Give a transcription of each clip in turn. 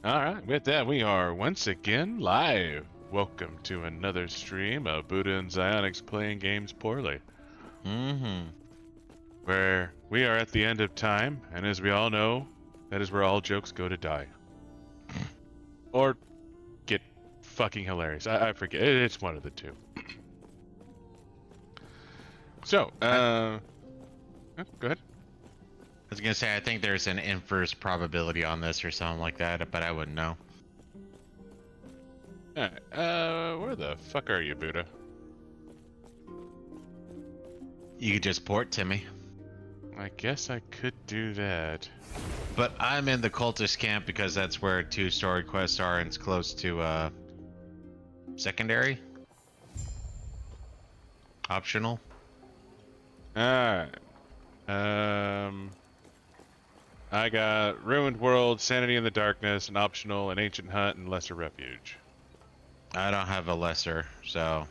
All right, with that, we are once again live. Welcome to another stream of Buddha and Zionics playing games poorly, where we are at the end of time, and as we all know, that is where all jokes go to die. Or get fucking hilarious. I forget. It's one of the two. So, go ahead. I was gonna say, I think there's an inverse probability on this or something like that, but I wouldn't know. Alright, where the fuck are you, Buddha? You could just port to me. I guess I could do that. But I'm in the cultist camp because that's where 2-story quests are and it's close to, secondary? Optional? Alright. I got Ruined World, Sanity in the Darkness, an optional, an Ancient Hunt, and Lesser Refuge. I don't have a lesser, so...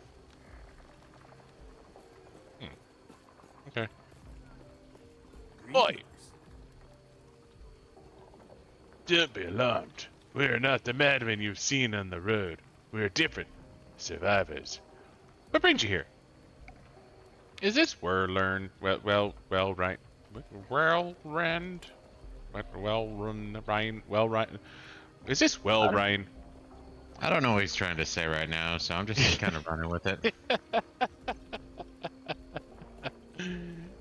Okay. Oi! Don't be alarmed. We are not the madmen you've seen on the road. We are different. Survivors. What brings you here? Is this Rand? Is this Ryan? I don't know what he's trying to say right now, so I'm just kind of running with it.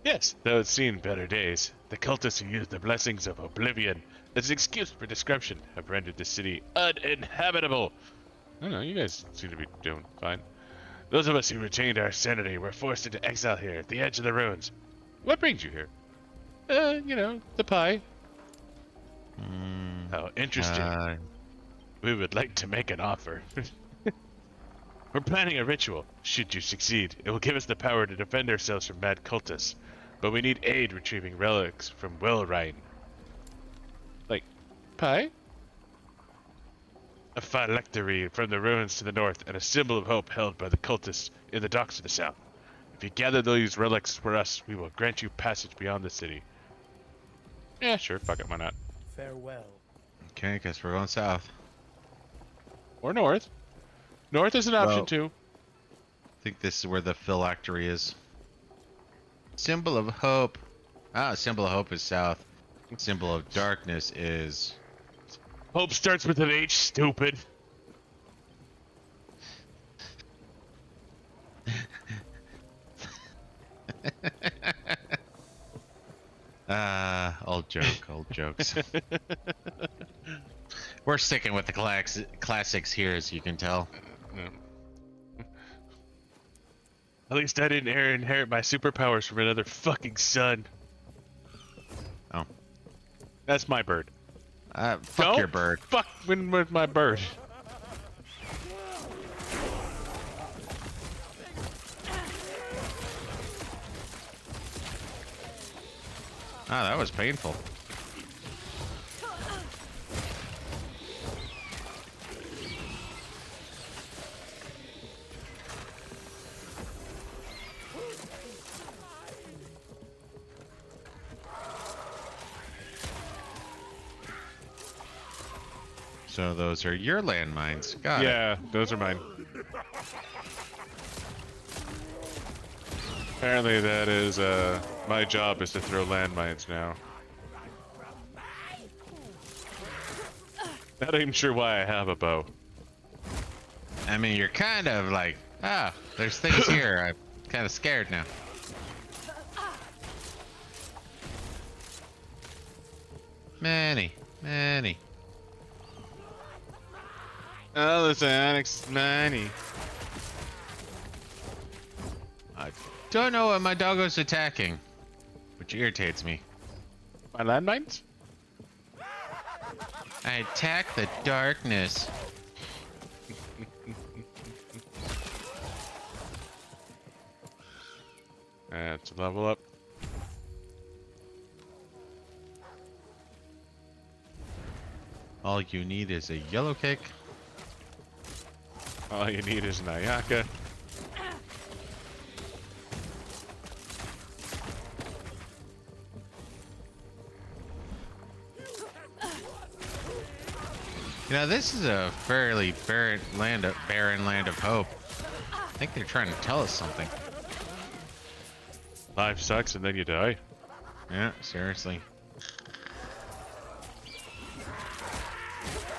Yes, though it's seen better days. The cultists who use the blessings of oblivion as an excuse for disruption have rendered the city uninhabitable. I don't know, you guys seem to be doing fine. Those of us who retained our sanity were forced into exile here at the edge of the ruins. What brings you here? The pie. How interesting. We would like to make an offer. We're planning a ritual. Should you succeed, it will give us the power to defend ourselves from mad cultists. But we need aid retrieving relics from Wellrine. Like, pie? A phylactery from the ruins to the north, and a symbol of hope held by the cultists in the docks to the south. If you gather these relics for us, we will grant you passage beyond the city. Yeah, sure, fuck it, why not? Farewell. Okay, guess we're going south. Or north. North is an option too. I think this is where the phylactery is. Symbol of hope. Ah, symbol of hope is south. Symbol of darkness is... Hope starts with an H, stupid. Old joke, old jokes. We're sticking with the classics here, as you can tell. At least I didn't inherit my superpowers from another fucking son. Oh. That's my bird. Fuck your bird. Fuck with my bird. Ah, that was painful. So those are your landmines. Got it. Yeah, those are mine. Apparently that is, my job is to throw landmines now. Not even sure why I have a bow. I mean, you're kind of like, there's things here. I'm kind of scared now. Many. Oh, the Zionics money. I don't know what my doggo's attacking, which irritates me. My landmines? I attack the darkness. That's a level up. All you need is a yellow cake. All you need is an Ayaka. You know, this is a fairly barren land of hope. I think they're trying to tell us something. Life sucks and then you die. Yeah, seriously.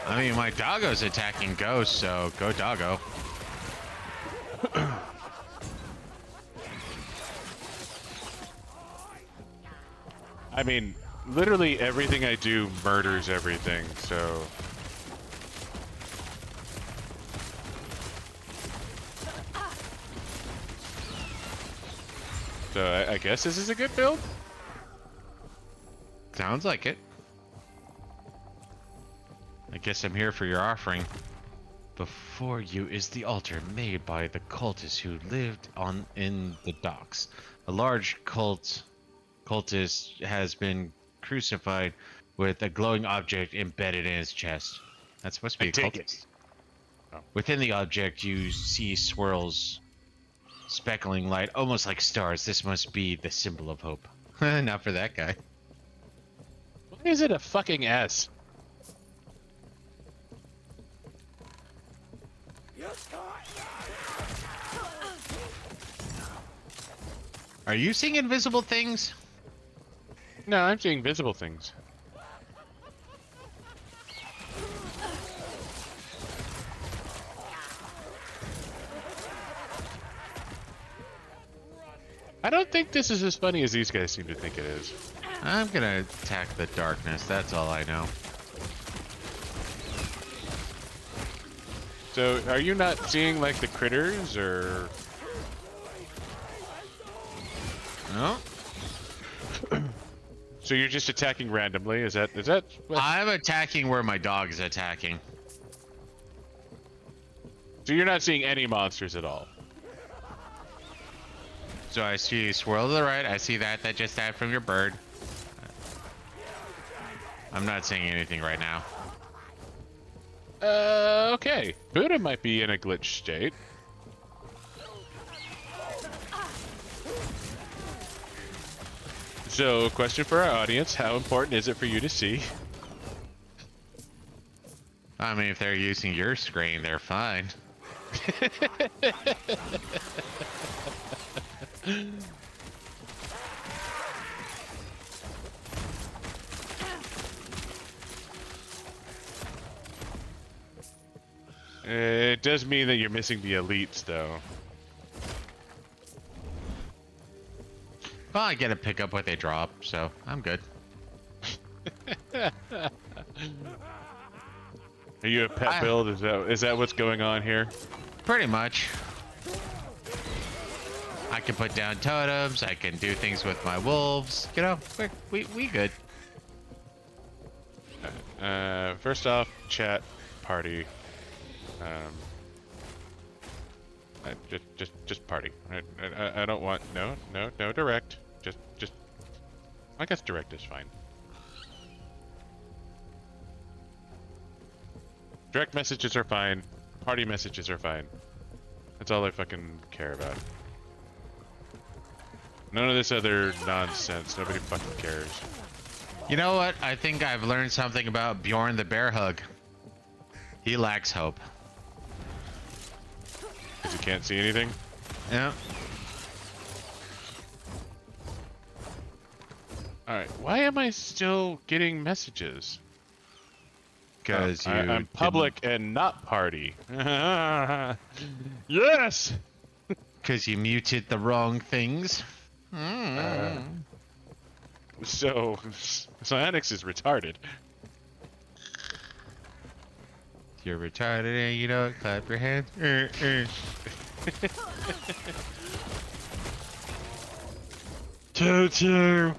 I mean, my doggo's attacking ghosts, so go doggo. I mean, literally everything I do murders everything, so... So I guess this is a good build? Sounds like it. I guess I'm here for your offering. Before you is the altar made by the cultists who lived in the docks. A large cultist has been crucified with a glowing object embedded in his chest. That's supposed to be a take cultist. it. Oh. Within the object, you see swirls, speckling light, almost like stars. This must be the symbol of hope. Not for that guy. Why is it a fucking S? Are you seeing invisible things? No, I'm seeing visible things. I don't think this is as funny as these guys seem to think it is. I'm gonna attack the darkness. That's all I know. So, are you not seeing, like, the critters, or... No. So you're just attacking randomly? Is that what... I'm attacking where my dog is attacking. So you're not seeing any monsters at all? So I see you swirl to the right. I see that just died from your bird. I'm not seeing anything right now. Okay. Buddha might be in a glitch state. So, question for our audience, how important is it for you to see? I mean, if they're using your screen, they're fine. It does mean that you're missing the elites, though. Well, I get to pick up what they drop, so I'm good. Are you a pet build? Is that what's going on here? Pretty much. I can put down totems. I can do things with my wolves. You know, we good. First off, chat, party. Just party. I don't want no direct. Just. I guess direct is fine. Direct messages are fine. Party messages are fine. That's all I fucking care about. None of this other nonsense. Nobody fucking cares. You know what? I think I've learned something about Bjorn the Bear Hug. He lacks hope. Because you can't see anything? Yeah. Alright, why am I still getting messages? Because I'm public and not party. Yes! Because you muted the wrong things. So, Psyonix is retarded. You're retarded and you don't clap your hands. Choo-choo!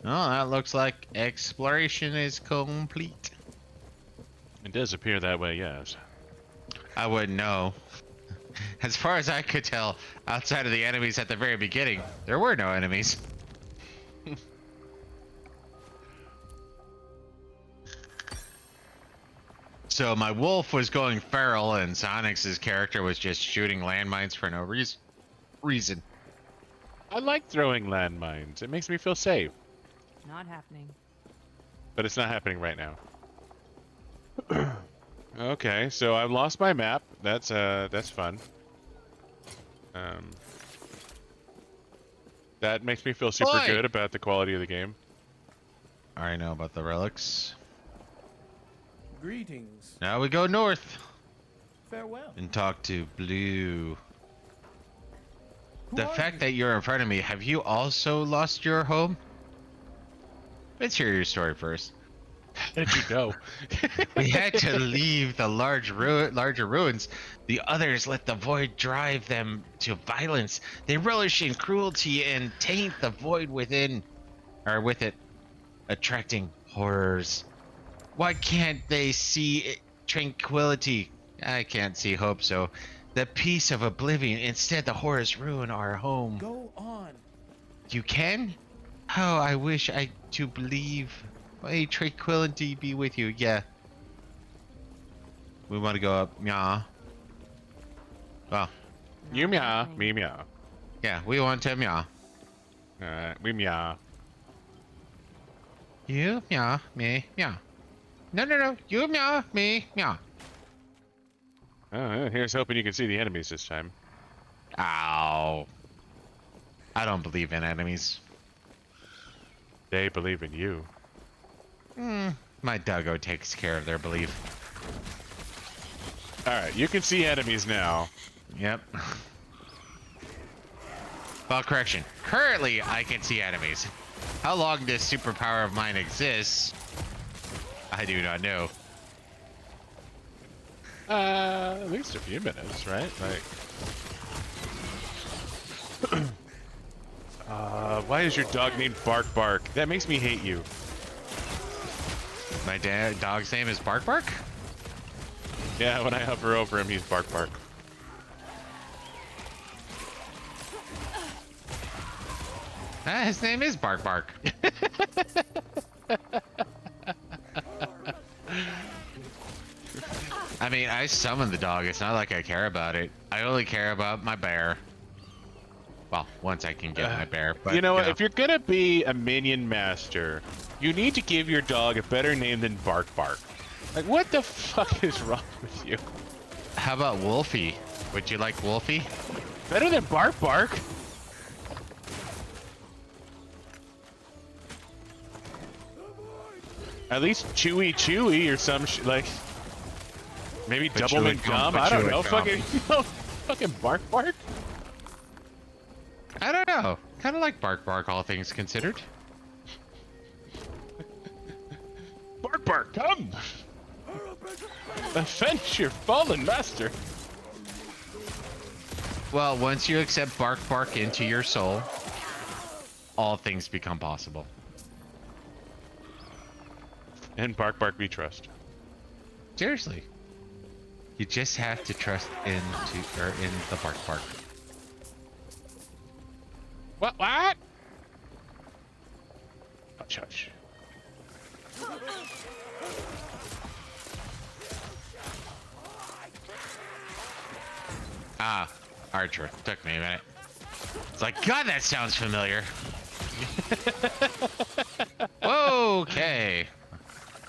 Oh, that looks like exploration is complete. It does appear that way, yes. I wouldn't know. As far as I could tell, outside of the enemies at the very beginning, there were no enemies. So my wolf was going feral and Sonic's character was just shooting landmines for no reason. I like throwing landmines. It makes me feel safe. Not happening. But it's not happening right now. Okay, so I've lost my map. That's fun. Um, that makes me feel super Oi! good about the quality of the game. I already know about the relics. Greetings. Now we go north Farewell. and talk to Blue. Who The are fact you? that you're in front of me, have you also lost your home? Let's hear your story first. How did you know? We had to leave the larger ruins. The others let the void drive them to violence. They relish in cruelty and taint the void within, or with it, attracting horrors. Why can't they see tranquility? I can't see hope, so the peace of oblivion. Instead, the horrors ruin our home. Go on. You can? Oh, I wish I to believe. May tranquility be with you. Yeah. We want to go up. Yeah. Well, You Not meow, happening. me meow. yeah, we want to meow. Alright, we meow. You meow, me meow. No. You meow, me meow. Oh, here's hoping you can see the enemies this time. Ow. I don't believe in enemies. They believe in you. My doggo takes care of their belief. Alright, you can see enemies now. Yep. Well, correction. Currently, I can see enemies. How long this superpower of mine exists, I do not know. At least a few minutes, right? Like... why is your dog named Bark Bark? That makes me hate you. My dog's name is Bark Bark? Yeah, when I hover over him, he's Bark Bark. His name is Bark Bark. I mean, I summoned the dog. It's not like I care about it. I only care about my bear. Well, once I can get my bear. But, You know what? If you're gonna be a minion master, you need to give your dog a better name than Bark Bark. Like, what the fuck is wrong with you? How about Wolfie? Would you like Wolfie? Better than Bark Bark? At least Chewy Chewy or some like maybe But Doubleman Chewy Gum, Gum. but I don't Chewy know. Gum. Fucking Bark Bark. I don't know. Kind of like Bark Bark, all things considered. Bark Bark, come! Avenge your fallen master. Well, once you accept Bark Bark into your soul, all things become possible. And Bark Bark we trust. Seriously. You just have to trust in the Bark Bark. What? What? Hush, hush. Ah, Archer. Took me a minute. It's like, God, that sounds familiar. Okay.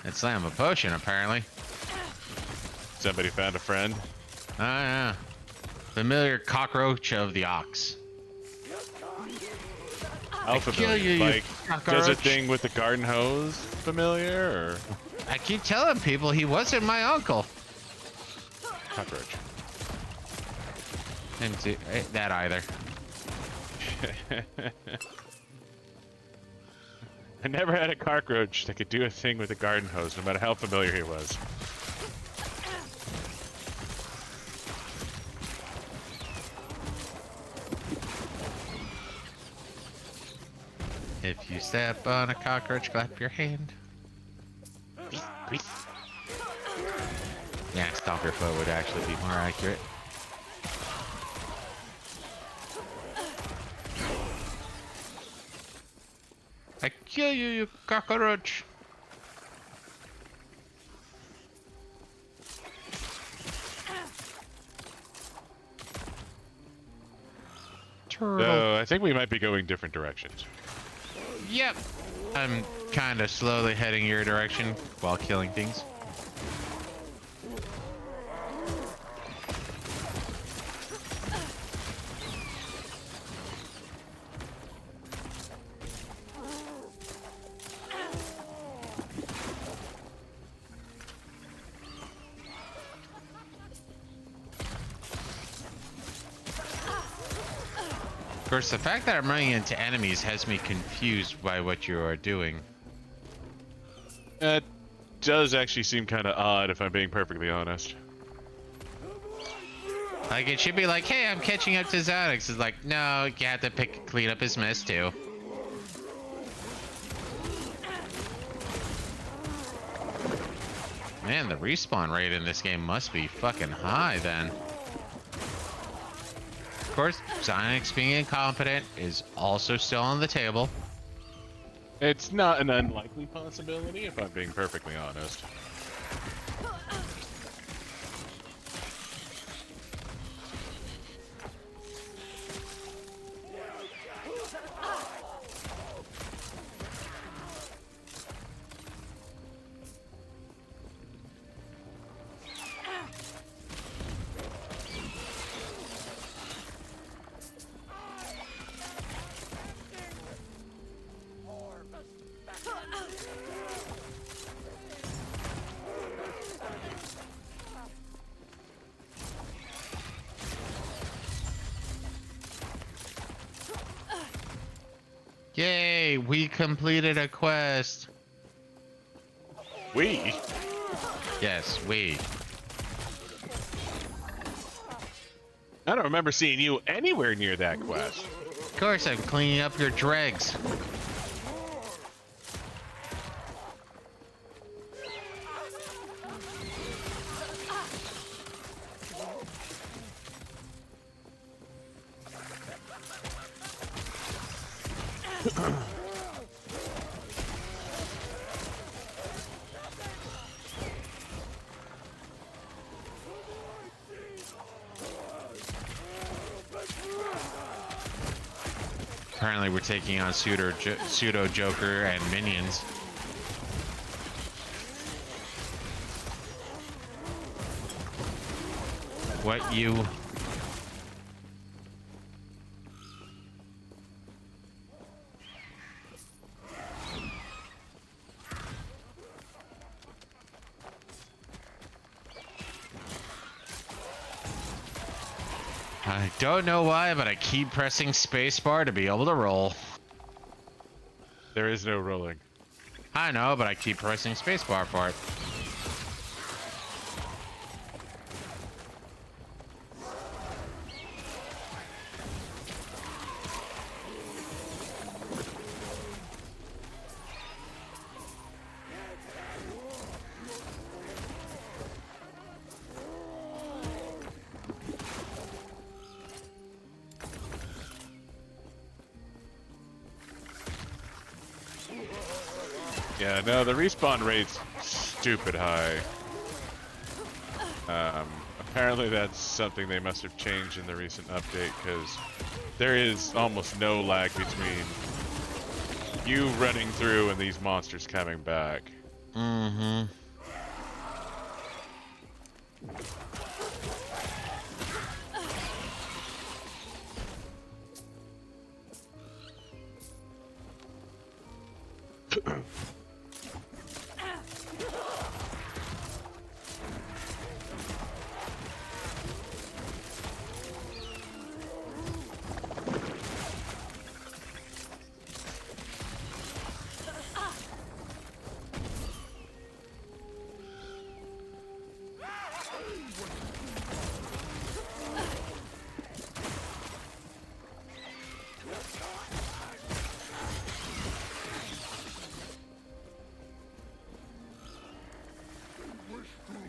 Let's slam a potion, apparently. Somebody found a friend. Ah, yeah. Familiar cockroach of the ox. How kill familiar? you, you Like, does a cockroach. thing with the garden hose familiar, or I keep telling people he wasn't my uncle. cockroach? Didn't see that either. I never had a cockroach that could do a thing with a garden hose, no matter how familiar he was. If you step on a cockroach, clap your hand. Yeah, stomp your foot would actually be more accurate. I kill you, you cockroach. So I think we might be going different directions. Yep. I'm kind of slowly heading your direction while killing things. Of course, the fact that I'm running into enemies has me confused by what you are doing. That does actually seem kind of odd, if I'm being perfectly honest. Like, it should be like, hey, I'm catching up to Xanax. It's like, no, you have to clean up his mess too. Man, the respawn rate in this game must be fucking high then. Of course, Xanax being incompetent is also still on the table. It's not an unlikely possibility, if I'm being perfectly honest. Yay, we completed a quest. We? Yes, we. I don't remember seeing you anywhere near that quest. Of course, I'm cleaning up your dregs. Apparently, we're taking on pseudo Joker and minions. What you? I don't know why, but I keep pressing spacebar to be able to roll. There is no rolling. I know, but I keep pressing spacebar for it. Yeah, no, the respawn rate's stupid high. Apparently that's something they must have changed in the recent update, because there is almost no lag between you running through and these monsters coming back. Mm-hmm.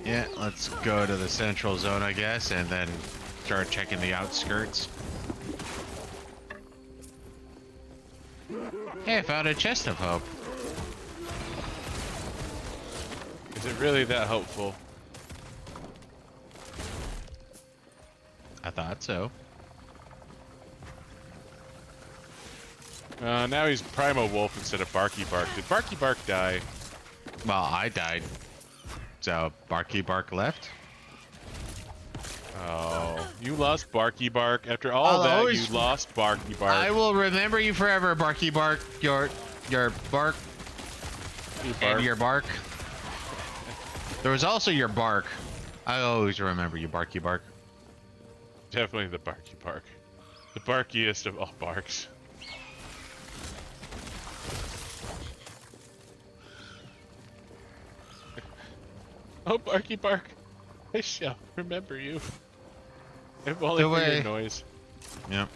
Yeah, let's go to the central zone, I guess, and then start checking the outskirts. Hey, I found a chest of hope. Is it really that helpful? I thought so. Now he's Primo Wolf instead of Barky Bark. Did Barky Bark die? Well, I died. So Barky Bark left. Oh, you lost Barky Bark. After all I'll that, always- you lost Barky Bark. I will remember you forever, Barky Bark. Your bark You and your bark. There was also your bark. I always remember you, Barky Bark. Definitely the Barky Bark. The barkiest of all barks. Oh, Barky Bark, I shall remember you. If only The for way- your noise. Yep.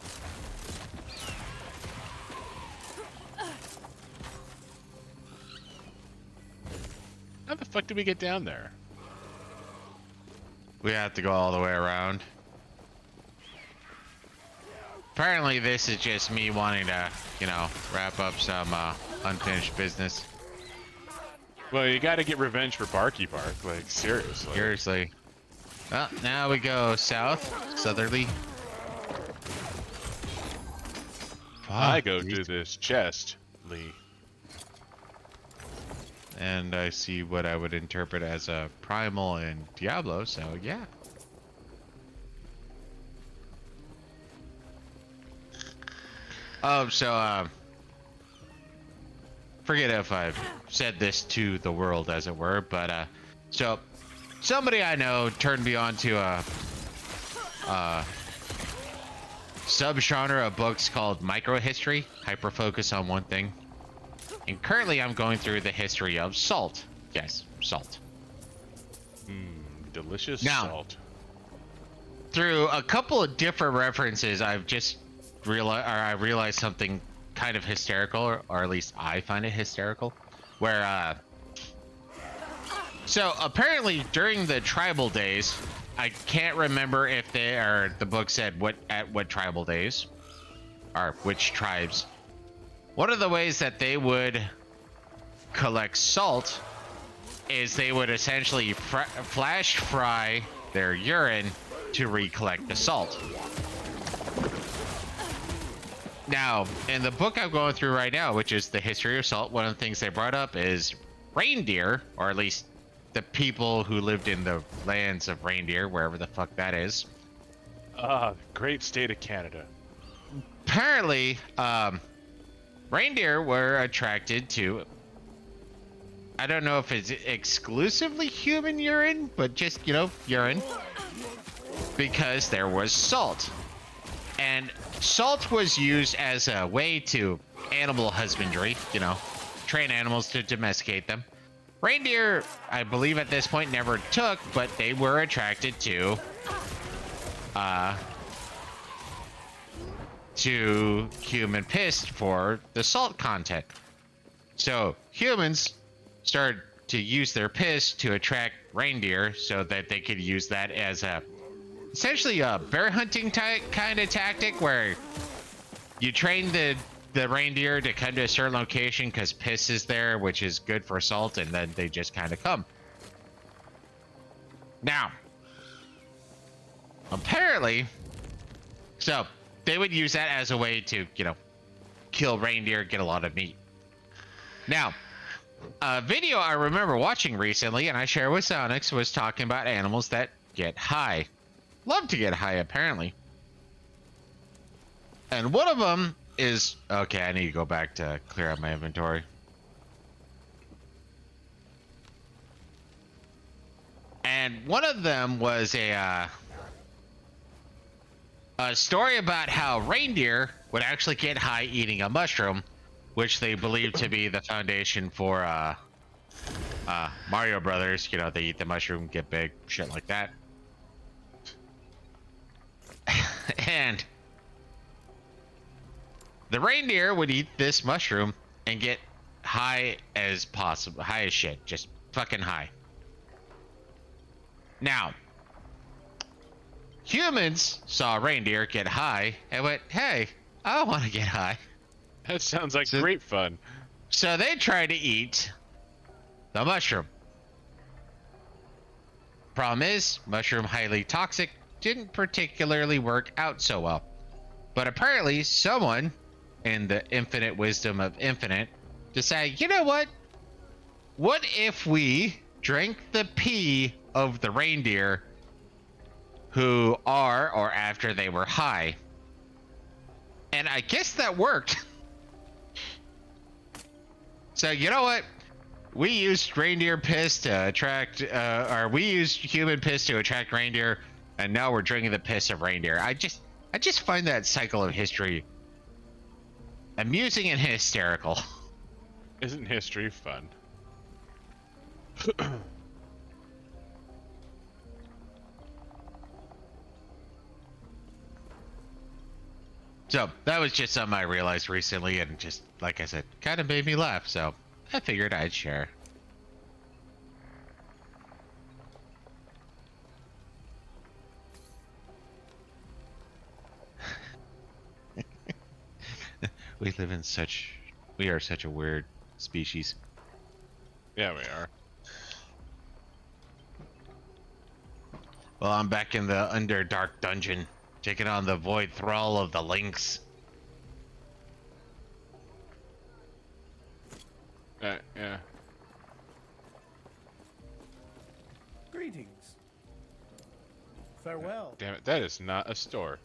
How the fuck did we get down there? We have to go all the way around. Apparently, this is just me wanting to, you know, wrap up some unfinished business. Well, you gotta get revenge for Barky Bark, like, seriously. Seriously. Well, now we go south, southerly. I go Fuck, to this chest, Lee. and I see what I would interpret as a primal in Diablo, so yeah. Oh, so, forget if I've said this to the world, as it were, but, so, somebody I know turned me on to a subgenre of books called microhistory, hyper-focus on one thing. And currently I'm going through the history of salt. Yes, salt. Delicious Now- salt. Through a couple of different references, I've just I realized something kind of hysterical, or at least I find it hysterical, where so apparently during the tribal days, I can't remember if the book said what tribal days or which tribes. One of the ways that they would collect salt is they would essentially flash fry their urine to recollect the salt. Now, in the book I'm going through right now, which is the history of salt, one of the things they brought up is reindeer, or at least the people who lived in the lands of reindeer, wherever the fuck that is. Great state of Canada. Apparently, reindeer were attracted to, I don't know if it's exclusively human urine, but just, you know, urine, because there was salt. And salt was used as a way to animal husbandry, you know, train animals to domesticate them. Reindeer, I believe at this point never took, but they were attracted to human piss for the salt content. So humans started to use their piss to attract reindeer so that they could use that as essentially a bear hunting kind of tactic, where you train the reindeer to come to a certain location because piss is there, which is good for salt, and then they just kind of come. Now, apparently, so they would use that as a way to, you know, kill reindeer, get a lot of meat. Now, a video I remember watching recently, and I share with Sonics, was talking about animals that get high. Love to get high, apparently. And one of them is, okay, I need to go back to clear out my inventory. And one of them was a story about how reindeer would actually get high eating a mushroom, which they believe to be the foundation for Mario Brothers. You know, they eat the mushroom, get big, shit like that. And the reindeer would eat this mushroom and get high as possible, high as shit, just fucking high. Now, humans saw a reindeer get high and went, hey, I want to get high. That sounds like So- great fun. So they tried to eat the mushroom. Problem is, mushroom highly toxic, didn't particularly work out so well. But apparently someone in the infinite wisdom of infinite, decide, you know what? What if we drank the pee of the reindeer who are or after they were high? And I guess that worked. So you know what? We used reindeer piss to attract, or we used human piss to attract reindeer, and now we're drinking the piss of reindeer. I just find that cycle of history amusing and hysterical. Isn't history fun? So that was just something I realized recently, and just like I said, kind of made me laugh. So I figured I'd share. We live in such, we are such a weird species. Yeah, we are. Well, I'm back in the Underdark dungeon, taking on the void thrall of the lynx. Yeah. Greetings. Farewell. Damn it, that is not a store.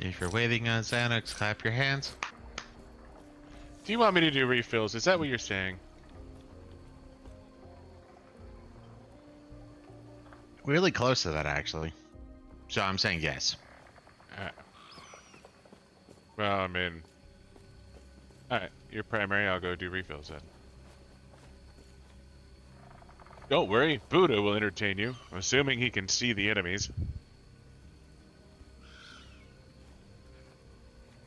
If you're waiting on Xanax, clap your hands. Do you want me to do refills? Is that what you're saying? Really close to that, actually. So I'm saying yes. Well, I mean... Alright, you're primary, I'll go do refills then. Don't worry, Buddha will entertain you, assuming he can see the enemies.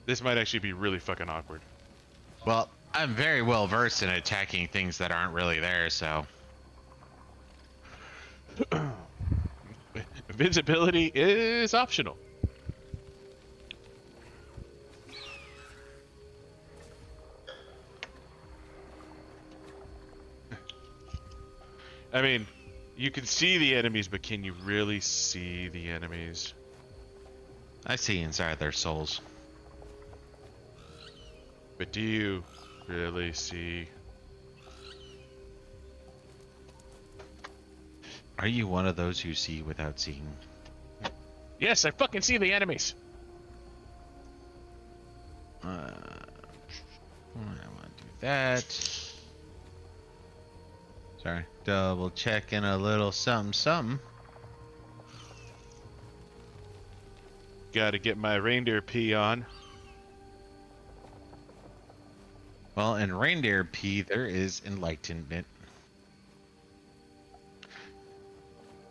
This might actually be really fucking awkward. Well, I'm very well versed in attacking things that aren't really there, so... Visibility is optional. I mean, you can see the enemies, but can you really see the enemies? I see inside their souls. But do you really see? Are you one of those who see without seeing? Yes, I fucking see the enemies. I want to do that. Sorry, double checking a little something. Gotta get my reindeer pee on. Well, in reindeer pee, there is enlightenment.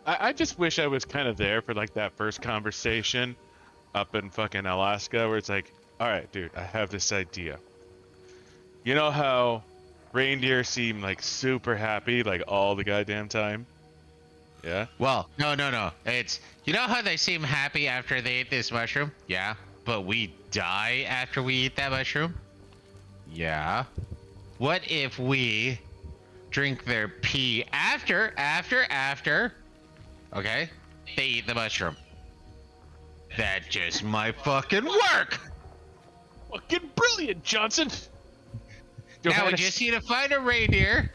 I just wish I was kind of there for like that first conversation up in fucking Alaska where it's like, all right, dude, I have this idea. You know how reindeer seem like super happy like all the goddamn time? Yeah? Well, no. It's, you know how they seem happy after they eat this mushroom? Yeah. But we die after we eat that mushroom? Yeah. What if we drink their pee after? Okay? They eat the mushroom. That just might fucking work! Fucking brilliant, Johnson! Now we just need to find a reindeer,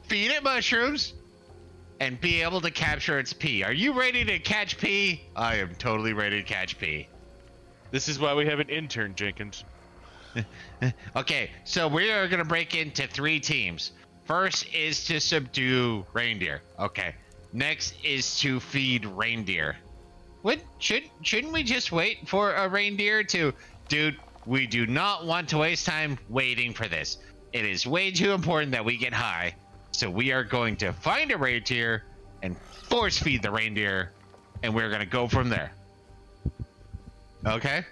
feed it mushrooms, and be able to capture its pee. Are you ready to catch pee? I am totally ready to catch pee. This is why we have an intern, Jenkins. Okay, so we are gonna break into 3 teams. First is to subdue reindeer. Okay. Next is to feed reindeer. Shouldn't we just wait for a reindeer to... Dude, we do not want to waste time waiting for this. It is way too important that we get high. So we are going to find a reindeer and force feed the reindeer, and we're gonna go from there. Okay?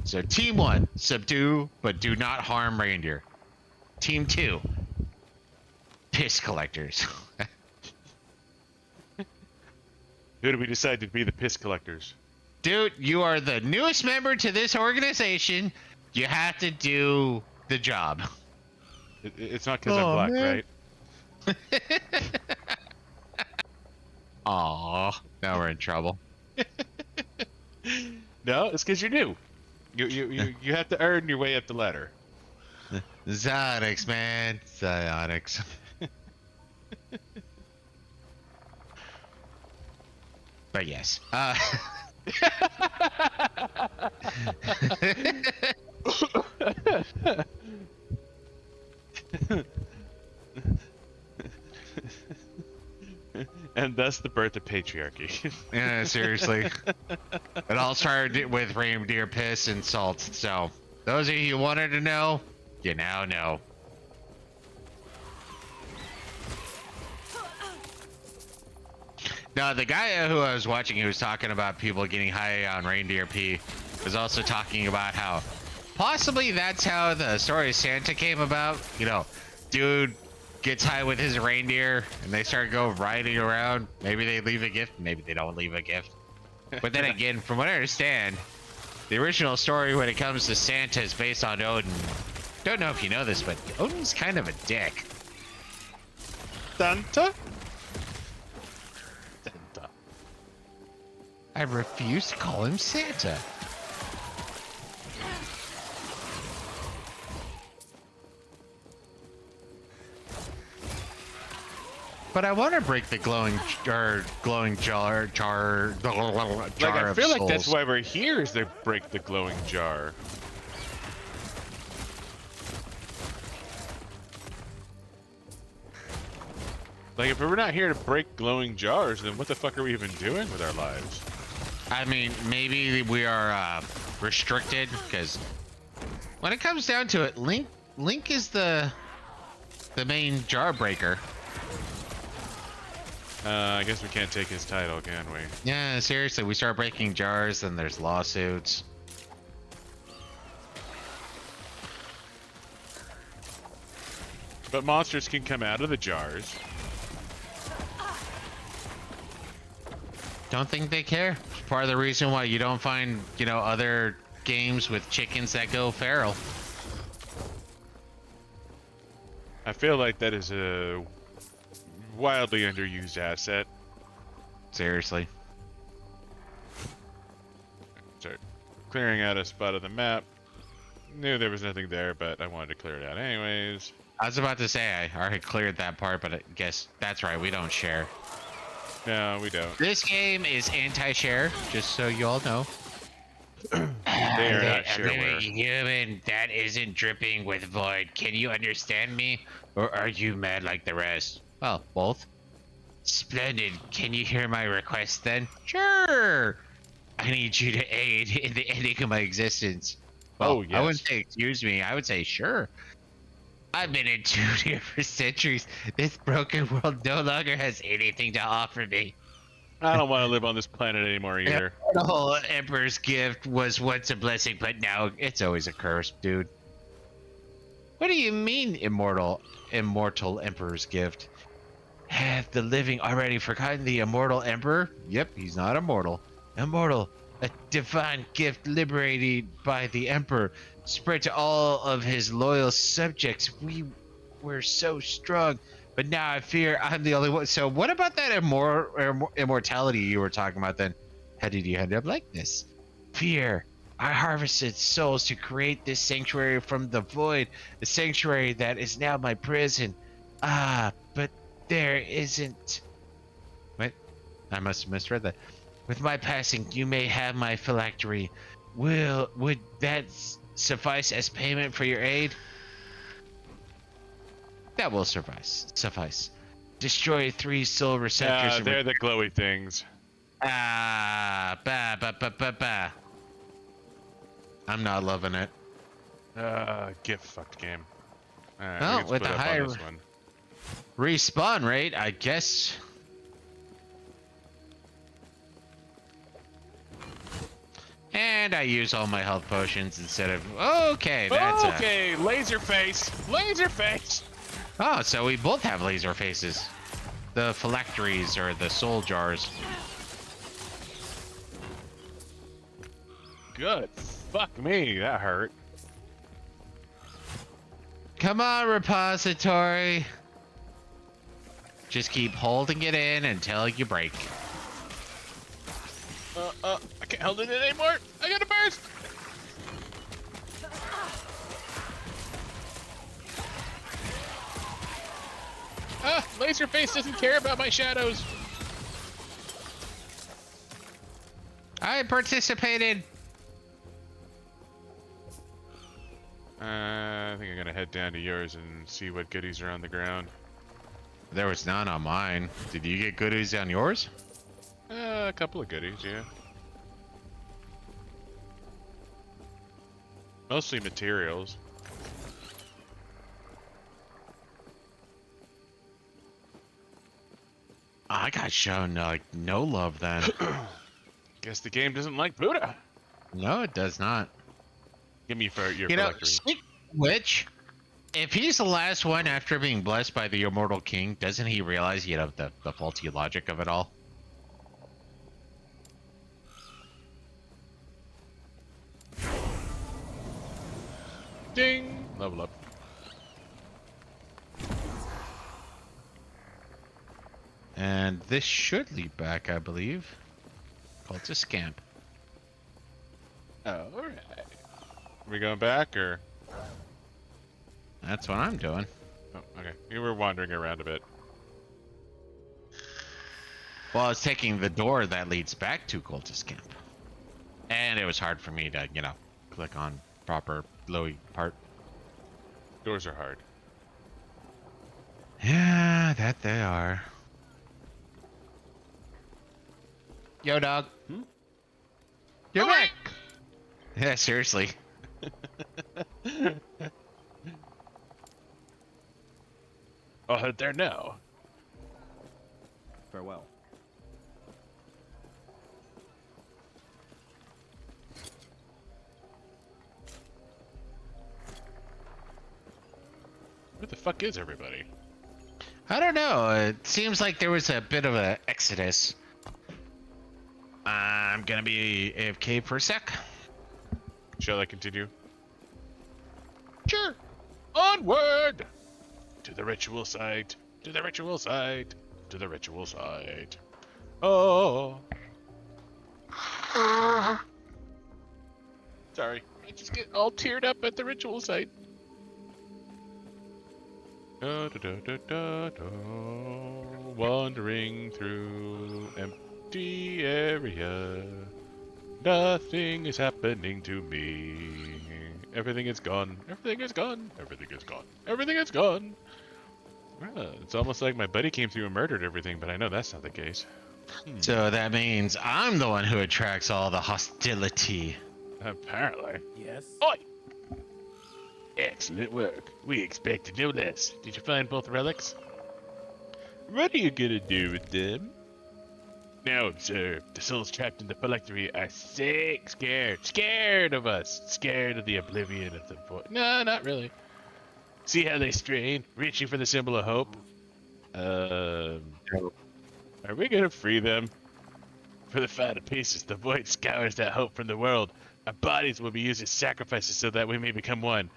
So team 1, subdue but do not harm reindeer. Team 2, piss collectors. Who do we decide to be the piss collectors? Dude, you are the newest member to this organization. You have to do the job. It's not because I'm black, right? Aw, now we're in trouble. No, it's because you're new. You have to earn your way up the ladder. Zonics, man. Zonics. But yes. And thus the birth of patriarchy. Yeah, seriously. It all started with reindeer piss and salt. So, those of you who wanted to know, you now know. Now, the guy who I was watching, who was talking about people getting high on reindeer pee, was also talking about how possibly that's how the story of Santa came about. You know, dude gets high with his reindeer and they start go riding around. Maybe they leave a gift, maybe they don't leave a gift. But then again, from what I understand, the original story when it comes to Santa is based on Odin. Don't know if you know this, but Odin's kind of a dick. Santa? Santa. I refuse to call him Santa. But I want to break the glowing jar Like, I of feel like souls. that's why we're here, is to break the glowing jar. Like, if we're not here to break glowing jars, then what the fuck are we even doing with our lives? I mean, maybe we are restricted because when it comes down to it, Link is the main jar breaker. I guess we can't take his title, can we? Yeah, seriously, we start breaking jars, then there's lawsuits. But monsters can come out of the jars. Don't think they care. It's part of the reason why you don't find, you know, other games with chickens that go feral. I feel like that is a wildly underused asset. Seriously. Start clearing out a spot of the map. Knew there was nothing there, but I wanted to clear it out anyways. I was about to say I already cleared that part, but I guess that's right, we don't share. No, we don't. This game is anti-share, just so you all know. They are not I'm sure a where. human that isn't dripping with void. Can you understand me? Or are you mad like the rest? Well, both. Splendid. Can you hear my request then? Sure. I need you to aid in the ending of my existence. Well, Oh, I wouldn't yes. say excuse me. I would say sure. I've been entombed here for centuries. This broken world no longer has anything to offer me. I don't want to live on this planet anymore either. The whole Emperor's gift was once a blessing, but now it's always a curse, dude. What do you mean, immortal Emperor's gift? Have the living already forgotten the immortal Emperor? Yep, he's not immortal. Immortal, a divine gift liberated by the Emperor, spread to all of his loyal subjects. We were so strong, but now I fear I'm the only one. So what about that immortality you were talking about then? How did you end up like this? Fear. I harvested souls to create this sanctuary from the void, a sanctuary that is now my prison. Ah, but there isn't. Wait, I must have misread that. With my passing, you may have my phylactery. Would that suffice as payment for your aid? That will suffice. Destroy 3 soul receptors. Yeah, they're the glowy things. Ba. I'm not loving it. Get fucked game. Alright, Well, we can with split the up on higher- this one. Respawn rate, I guess. And I use all my health potions instead of. Okay, that's okay, laser face. Laser face. Oh, so we both have laser faces. The phylacteries or the soul jars. good. Fuck me, that hurt. Come on, repository. Just keep holding it in until you break. I can't hold it in anymore. I gotta burst. Laserface doesn't care about my shadows. I participated. I think I'm gonna head down to yours and see what goodies are on the ground. There was none on mine. Did you get goodies on yours? A couple of goodies, yeah. Mostly materials. I got shown like no love then. Guess the game doesn't like Buddha. No, it does not. Give me for your You know, collectory. speaking of which, if he's the last one after being blessed by the immortal king, doesn't he realize you know the faulty logic of it all? Ding! Level up. And this should lead back, I believe. Called to Scamp. Oh, alright. Are we going back, or? That's what I'm doing. Oh, okay. You were wandering around a bit. Well, I was taking the door that leads back to Cultist Camp. And it was hard for me to, you know, click on proper glowy part. Doors are hard. Yeah, that they are. Yo, dog. Hmm? You're back! Yeah, seriously. I'll head there now. Farewell. Where the fuck is everybody? I don't know. It seems like there was a bit of an exodus. I'm gonna be AFK for a sec. Shall I continue? Sure. Onward! To the ritual site. To the ritual site. To the ritual site. Oh. Sorry. I just get all teared up at the ritual site. Da, da, da, da, da, da. Wandering through empty area. Nothing is happening to me. Everything is gone. Everything is gone. Everything is gone. Everything is gone. It's almost like my buddy came through and murdered everything, but I know that's not the case. So that means I'm the one who attracts all the hostility. Apparently. Yes. Oi! Excellent work. We expected no less. Did you find both relics? What are you gonna do with them? Now observe. The souls trapped in the phylactery are sick, scared of us, scared of the oblivion of the void. No, not really. See how they strain, reaching for the symbol of hope? Are we gonna free them? For the final pieces, the void scours that hope from the world. Our bodies will be used as sacrifices so that we may become one.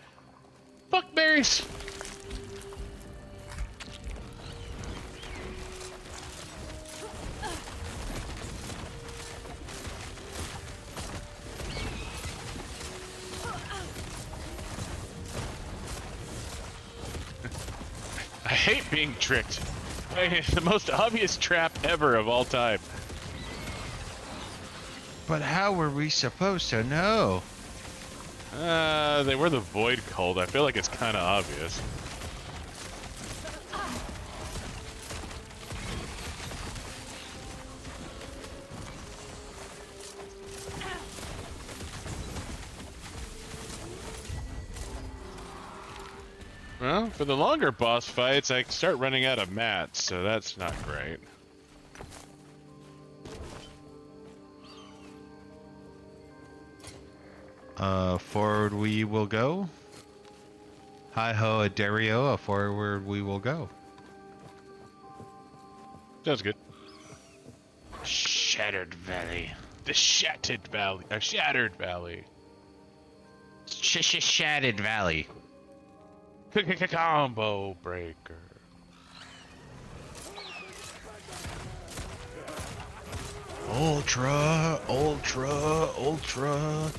Fuck berries! I hate being tricked. The most obvious trap ever of all time. But how were we supposed to know? They were the Void Cult. I feel like it's kind of obvious. Well, for the longer boss fights, I start running out of mats, so that's not great. Forward we will go. Hi-ho, Dario, forward we will go. Sounds good. Shattered Valley. The Shattered Valley. Shattered Valley. Shattered Valley. Combo breaker. Ultra, ultra, ultra.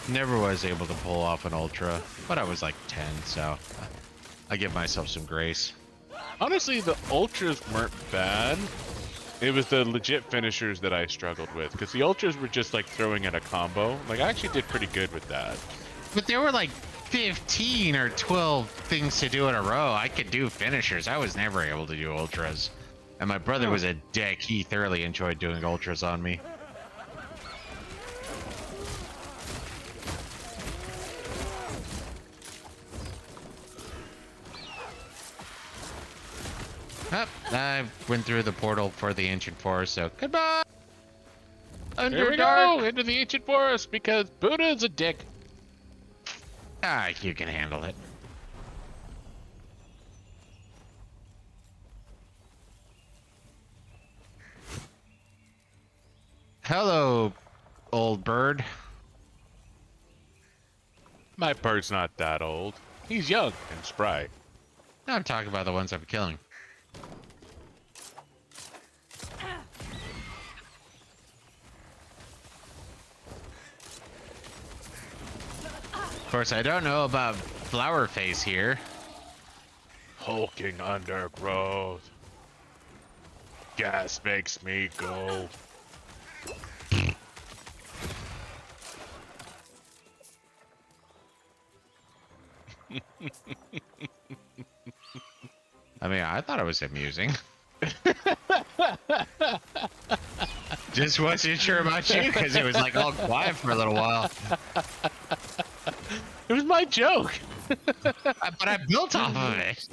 Never was able to pull off an ultra, but I was like 10, so I give myself some grace. Honestly, the ultras weren't bad. It was the legit finishers that I struggled with, because the ultras were just like throwing in a combo. Like, I actually did pretty good with that. But there were like 15 or 12 things to do in a row. I could do finishers. I was never able to do ultras. And my brother was a dick. He thoroughly enjoyed doing ultras on me. Oh, I went through the portal for the ancient forest, so goodbye. Here we go into the ancient forest because Buddha is a dick. Ah, you can handle it. Hello, old bird. My bird's not that old. He's young and spry. I'm talking about the ones I'm killing. Of course, I don't know about Flower Face here. Hulking undergrowth. Gas makes me go. I mean, I thought it was amusing. Just wasn't sure about you because it was like all quiet for a little while. It was my joke. But I built off of it.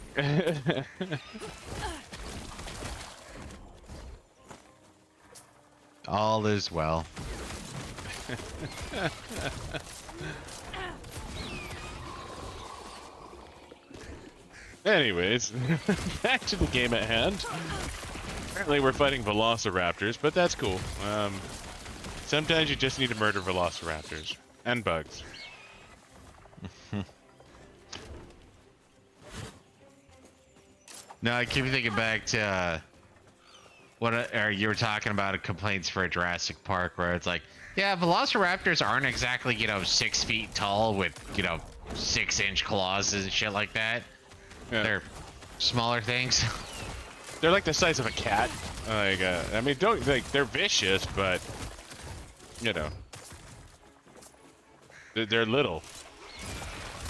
All is well. Anyways, back to the game at hand. Apparently we're fighting velociraptors, but that's cool. Sometimes you just need to murder velociraptors. And bugs. No, I keep thinking back to you were talking about complaints for Jurassic Park, where it's like, yeah, velociraptors aren't exactly 6 feet tall with 6-inch claws and shit like that. Yeah. They're smaller things. They're like the size of a cat. Like, I mean, they're vicious, but they're little.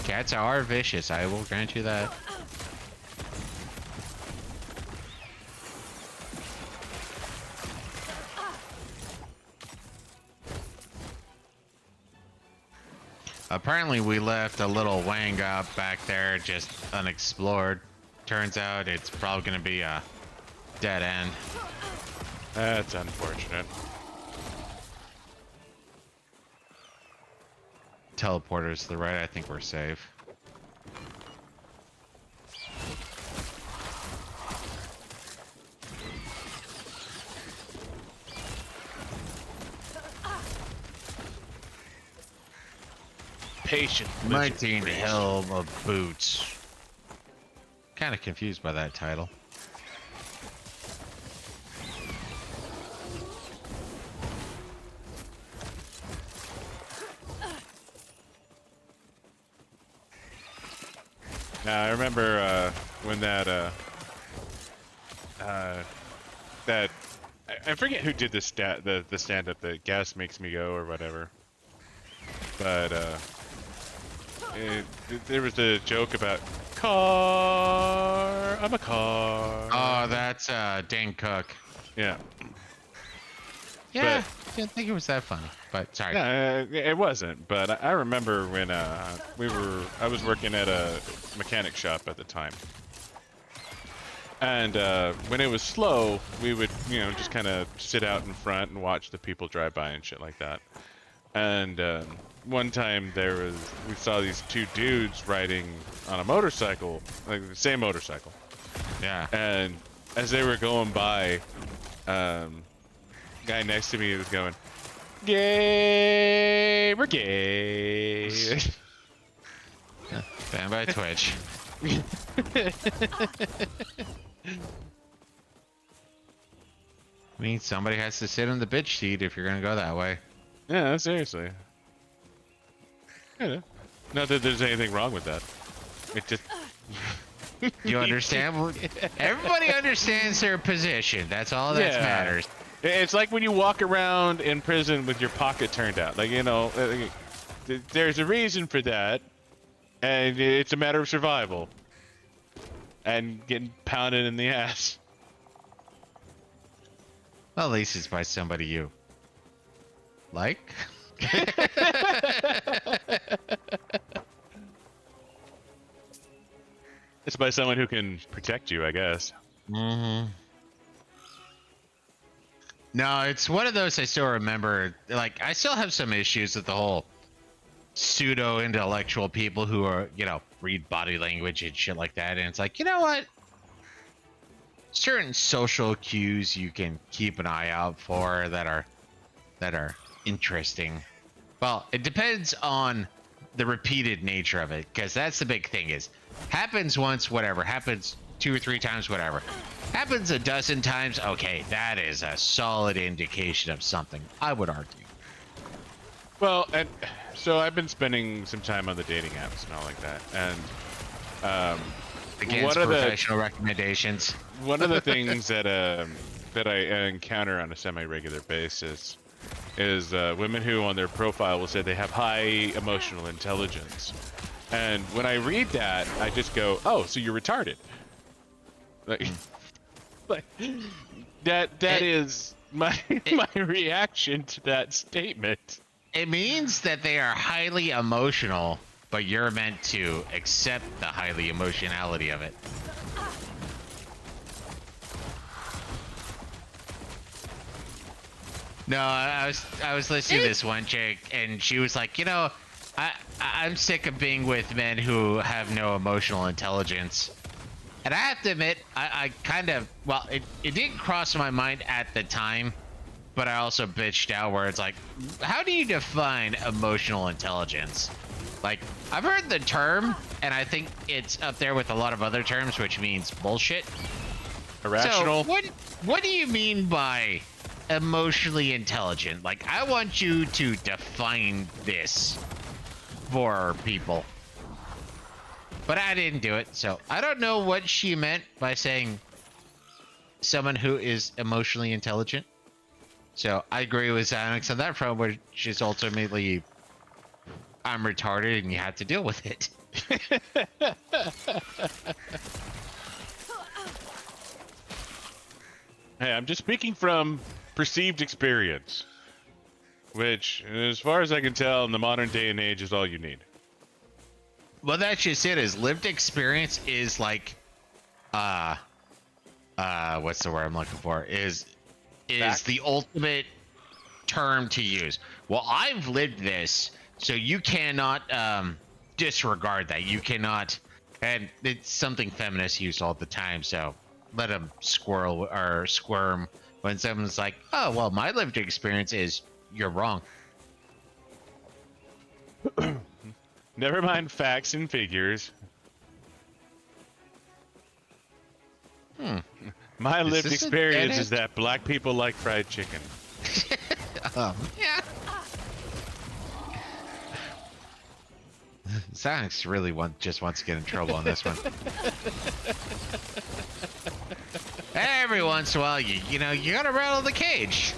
Cats are vicious. I will grant you that. Apparently we left a little wang up back there just unexplored. Turns out it's probably going to be a dead end. That's unfortunate. Teleporters to the right. I think we're safe. Patient. Mighty Helm of Boots. Kind of confused by that title. Now I remember when I forget who did the stand up that gas makes me go or whatever, but there was a joke about car. I'm a car. Oh, that's Dane Cook. Yeah. Yeah, I didn't think it was that funny, but sorry. No, it wasn't. But I remember when I was working at a mechanic shop at the time, and when it was slow, we would just kind of sit out in front and watch the people drive by and shit like that. And one time we saw these two dudes riding on a motorcycle, like the same motorcycle. Yeah. And as they were going by, guy next to me was going, "Gay, we're gay." Banned by Twitch. I mean, somebody has to sit in the bitch seat if you're gonna go that way. Yeah, seriously. Yeah. Not that there's anything wrong with that. It just. You understand? Everybody understands their position. That's all that Yeah. matters. It's like when you walk around in prison with your pocket turned out. Like, you know, there's a reason for that, and it's a matter of survival. And getting pounded in the ass. Well, at least it's by somebody you like. It's by someone who can protect you, I guess. Mm-hmm. No, it's one of those I still remember. Like, I still have some issues with the whole pseudo-intellectual people who are, you know, read body language and shit like that. And it's like, you know what? Certain social cues you can keep an eye out for that are interesting. Well, it depends on the repeated nature of it, because that's the big thing is happens once, whatever, happens 2 or 3 times, whatever, happens a dozen times, okay, that is a solid indication of something, I would argue. Well, and so I've been spending some time on the dating apps and all like that, and Against professional recommendations. one of the things that that I encounter on a semi-regular basis is women who on their profile will say they have high emotional intelligence, and when I read that, I just go, "Oh, so you're retarded." Like, like that is my reaction to that statement. It means that they are highly emotional, but you're meant to accept the highly emotionality of it. No, I was listening to this one chick, and she was like, you know, I'm sick of being with men who have no emotional intelligence. And I have to admit, I kind of, well, it didn't cross my mind at the time, but I also bitched out where it's like, how do you define emotional intelligence? Like, I've heard the term, and I think it's up there with a lot of other terms, which means bullshit. Irrational. So what do you mean by emotionally intelligent? Like, I want you to define this for people. But I didn't do it, so I don't know what she meant by saying someone who is emotionally intelligent. So I agree with Xanax on that front, which is ultimately I'm retarded and you have to deal with it. Hey, I'm just speaking from perceived experience, which, as far as I can tell, in the modern day and age, is all you need. Well, that's just it. Is lived experience is like, what's the word I'm looking for? Is Fact. the ultimate term to use. Well, I've lived this, so you cannot disregard that. You cannot, and it's something feminists use all the time. So let them squirm when someone's like, "Oh, well, my lived experience is you're wrong." Never mind facts and figures. My lived this a experience dead is that black people like fried chicken. Yeah. Sonics really just wants to get in trouble on this one. Every once in a while, you know, you gotta rattle the cage.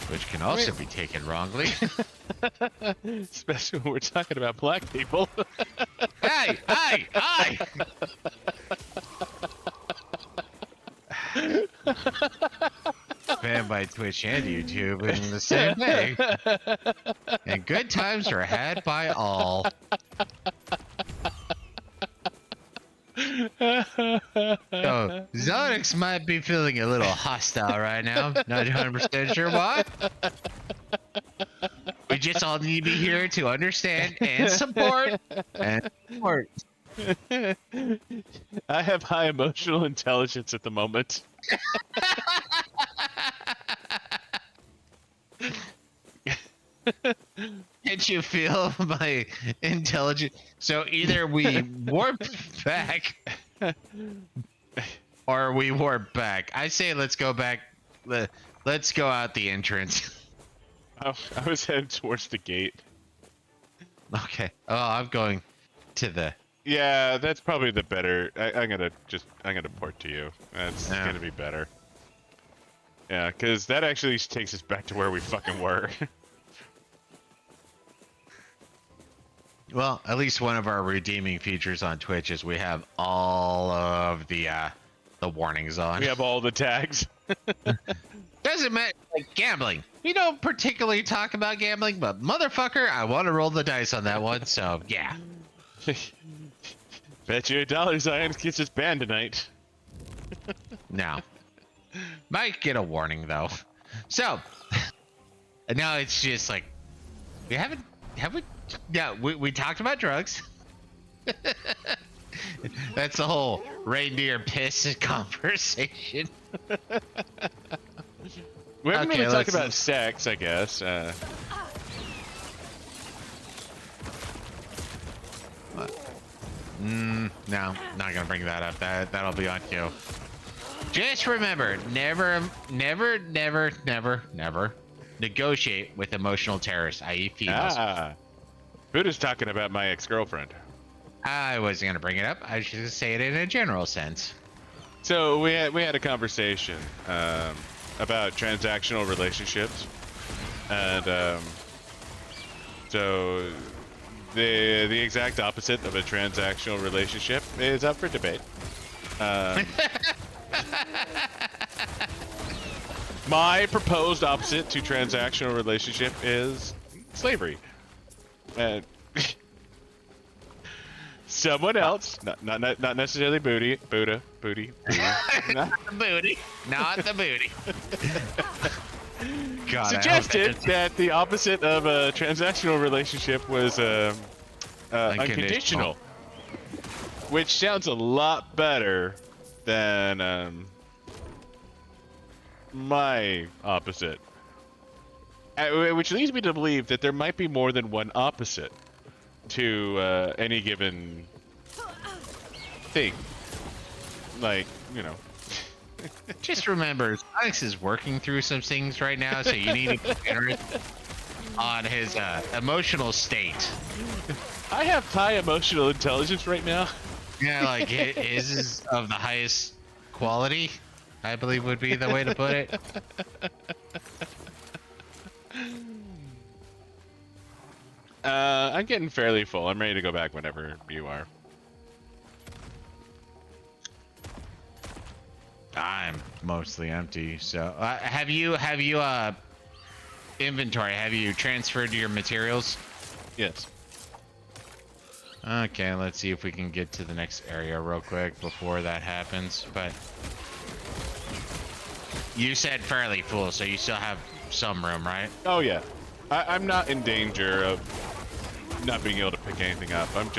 Which can also be taken wrongly. Especially when we're talking about black people. Hey! Banned by Twitch and YouTube in the same day. And good times are had by all. So, Zonix might be feeling a little hostile right now. Not 100% sure why. We just all need to be here to understand and support. And support. I have high emotional intelligence at the moment. Can't you feel my intelligence? So either we warp back or we warp back. I say let's go back. Let's go out the entrance. I was heading towards the gate. Okay. Oh, I'm going to the. Yeah, that's probably the better. I'm gonna port to you. That's Yeah. gonna be better. Yeah, because that actually takes us back to where we fucking were. Well, at least one of our redeeming features on Twitch is we have all of the warnings on. We have all the tags. Doesn't matter, like gambling. We don't particularly talk about gambling, but motherfucker, I want to roll the dice on that one. So yeah. Bet you $1 Zion gets us banned tonight. No. Might get a warning though. So now it's just like have we? Yeah, we talked about drugs. That's the whole reindeer piss conversation. We haven't Okay, really talked let's- about sex, I guess. No, not gonna bring that up. That'll be on you. Just remember, never negotiate with emotional terrorists, i.e. females. Buddha's talking about my ex-girlfriend. I wasn't gonna bring it up. I was just gonna say it in a general sense. So we had a conversation about transactional relationships, and so the exact opposite of a transactional relationship is up for debate. My proposed opposite to transactional relationship is slavery. And someone else, not necessarily booty. Not the booty. Not the booty. God, Suggested that the opposite of a transactional relationship was unconditional, which sounds a lot better than my opposite. Which leads me to believe that there might be more than one opposite to any given thing. Like, you know. Just remember, Alex is working through some things right now, so you need to consider it on his emotional state. I have high emotional intelligence right now. Yeah, like his is of the highest quality, I believe would be the way to put it. I'm getting fairly full. I'm ready to go back whenever you are. I'm mostly empty. So, have you inventory? Have you transferred your materials? Yes. Okay, let's see if we can get to the next area real quick before that happens. But you said fairly full, so you still have some room, right? Oh yeah. I'm not in danger of not being able to pick anything up. I'm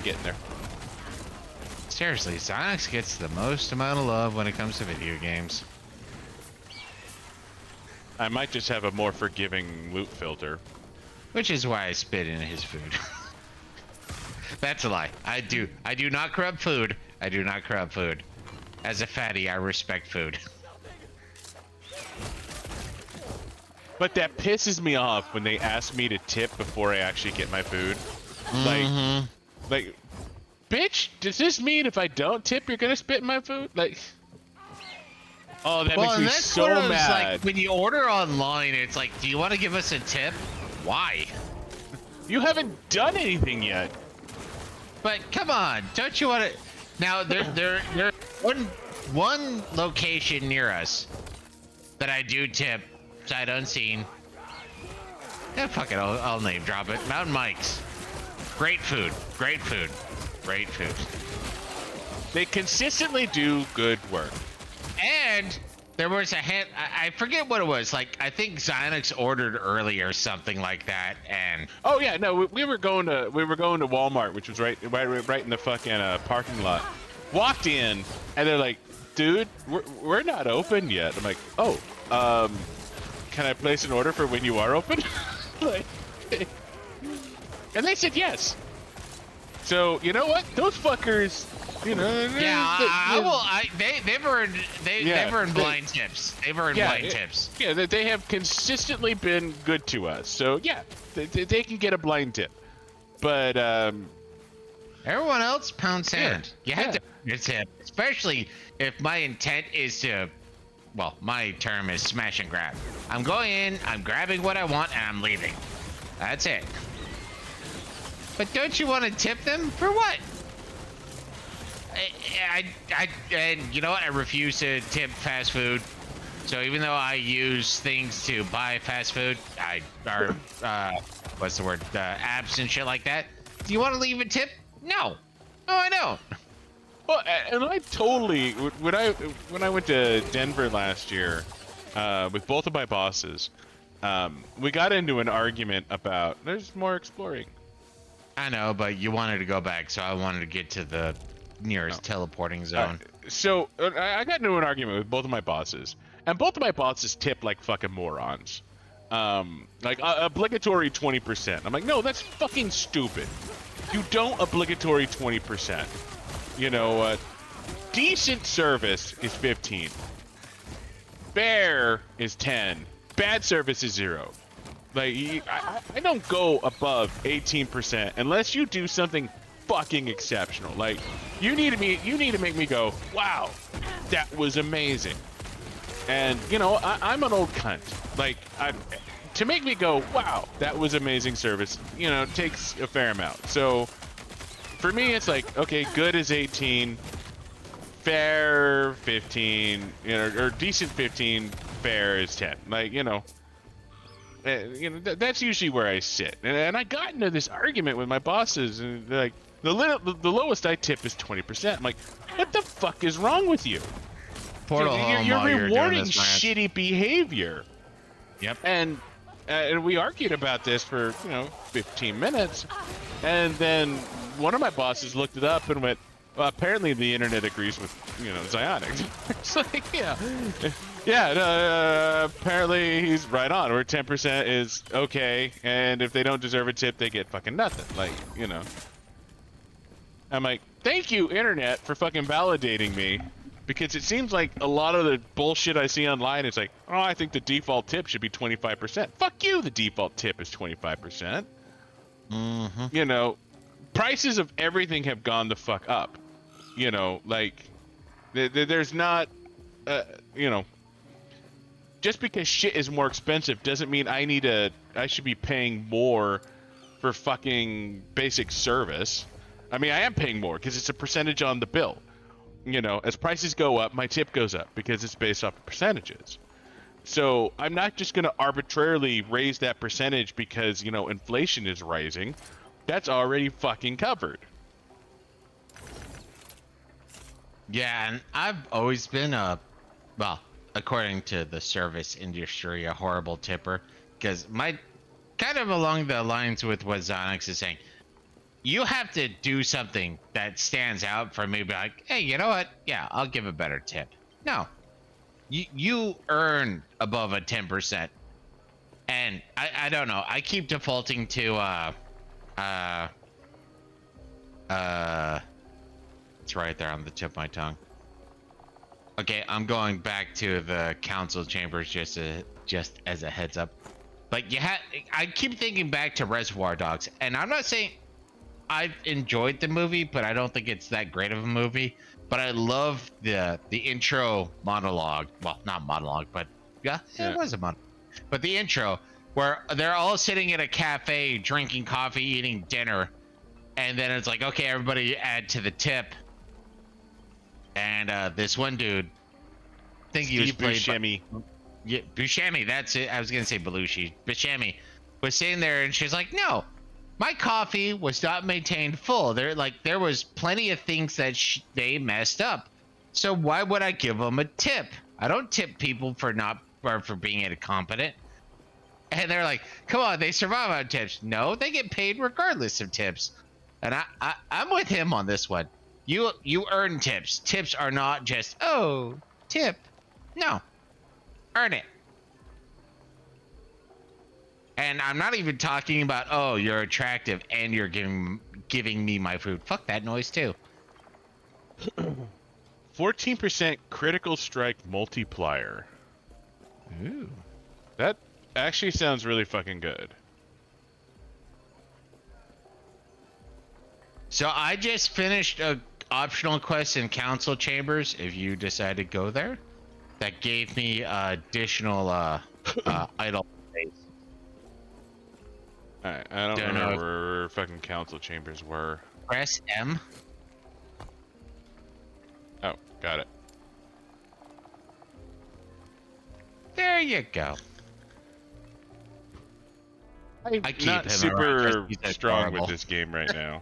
getting there. Seriously, Sonic gets the most amount of love when it comes to video games. I might just have a more forgiving loot filter. Which is why I spit in his food. That's a lie. I do not corrupt food. I do not corrupt food. As a fatty, I respect food. But that pisses me off when they ask me to tip before I actually get my food. Like, bitch, does this mean if I don't tip, you're gonna spit in my food? Like, oh, that makes me so mad. Like, when you order online, it's like, do you want to give us a tip? Why? You haven't done anything yet. But come on, don't you want to? Now there one location near us that I do tip sight unseen. Yeah, fuck it, I'll name drop it. Mountain Mike's. Great food, great food, great food. They consistently do good work. And There was a hint. I forget what it was. Like, I think Xynox ordered early or something like that, and Oh yeah, no, we were going to Walmart, which was right in the fucking parking lot. Walked in, and they're like, "Dude, we're not open yet." I'm like, "Oh, can I place an order for when you are open?" Like, and they said yes. So you know what? Those fuckers, you know. they've earned blind tips. They've earned blind tips. Yeah, they have consistently been good to us. So yeah, they can get a blind tip. But Everyone else pound sand. Yeah, You have to earn a tip, especially if my intent is to. Well, my term is smash and grab. I'm going in, I'm grabbing what I want, and I'm leaving. That's it. But don't you want to tip them for what? And you know what? I refuse to tip fast food. So even though I use things to buy fast food, what's the word? Apps and shit like that. Do you want to leave a tip? No. No, I don't. well, and I totally when I went to Denver last year with both of my bosses, we got into an argument about there's more exploring. I know, but you wanted to go back, so I wanted to get to the nearest teleporting zone. So I got into an argument with both of my bosses, and both of my bosses tip like fucking morons. Like obligatory 20%. I'm like, no, that's fucking stupid. You don't obligatory 20%. You know, decent service is 15. Fair is 10. Bad service is 0. Like, I don't go above 18% unless you do something fucking exceptional. Like, you need to make me go, wow, that was amazing. And you know, I'm an old cunt. Like, to make me go, wow, that was amazing service. You know, takes a fair amount. So for me, it's like, okay, good is 18, fair 15, you know, or decent 15, fair is 10. Like, you know. That's usually where I sit, and I got into this argument with my bosses, and they're like, the lowest I tip is 20%. I'm like, what the fuck is wrong with you? Portal home You're while you're doing rewarding this, man. shitty behavior. Yep. And we argued about this for 15 minutes, and then one of my bosses looked it up and went, well, apparently the internet agrees with Xionics. It's like, apparently he's right on. Where 10% is okay, and if they don't deserve a tip, they get fucking nothing. Like, you know. I'm like, thank you, internet, for fucking validating me, because it seems like a lot of the bullshit I see online is like, oh, I think the default tip should be 25%. Fuck you, the default tip is 25%. Mm-hmm. You know, prices of everything have gone the fuck up. You know, like, there's not, just because shit is more expensive doesn't mean I should be paying more for fucking basic service. I mean, I am paying more because it's a percentage on the bill. You know, as prices go up, my tip goes up because it's based off of percentages. So I'm not just going to arbitrarily raise that percentage because, inflation is rising. That's already fucking covered. Yeah, and I've always been according to the service industry, a horrible tipper, because kind of along the lines with what Xynox is saying, you have to do something that stands out for me, be like, hey, you know what? Yeah, I'll give a better tip. No, you earn above a 10%, and I don't know. I keep defaulting to it's right there on the tip of my tongue. Okay, I'm going back to the council chambers just as a heads up. Like, I keep thinking back to Reservoir Dogs, and I'm not saying I've enjoyed the movie, but I don't think it's that great of a movie. But I love the intro monologue. Well, not monologue, but yeah, it was a monologue. But the intro where they're all sitting at a cafe drinking coffee, eating dinner, and then it's like, okay, everybody add to the tip. And this one dude, I think he was played Buscemi. Yeah, Buscemi, that's it. I was gonna say Belushi. Buscemi was sitting there, and she's like, "No, my coffee was not maintained full. There was plenty of things that they messed up. So why would I give them a tip?" I don't tip people for not or for being incompetent. And they're like, come on, they survive on tips. No, they get paid regardless of tips. And I'm with him on this one. You earn tips. Tips are not just, oh, tip. No, earn it. And I'm not even talking about, oh, you're attractive and you're giving me my food. Fuck that noise too. 14% critical strike multiplier. Ooh. That actually sounds really fucking good. So I just finished a optional quest in council chambers. If you decide to go there, that gave me additional idle space. Alright, I don't Don't know remember where fucking council chambers were. Press M. Oh, got it. There you go. I'm I keep not him super around 'cause he's strong adorable. with this game right now.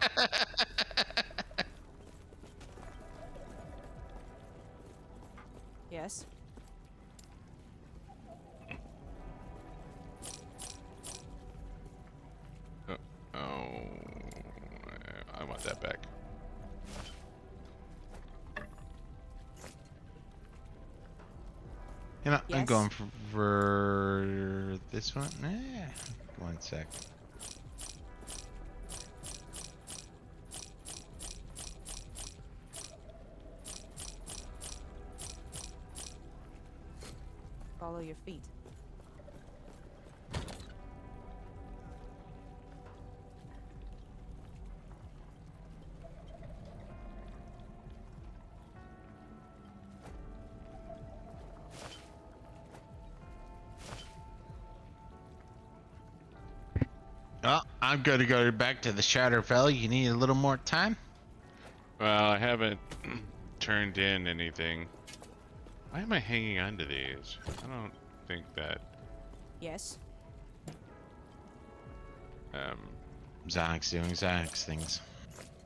Yes. Oh, I want that back. You know, I'm Yes. going for this one. 1 sec. Follow your feet. Well, I'm gonna go back to the Shatter Valley. You need a little more time? Well, I haven't turned in anything. Why am I hanging on to these? I don't think that. Yes. Zonic's doing Zonic's things.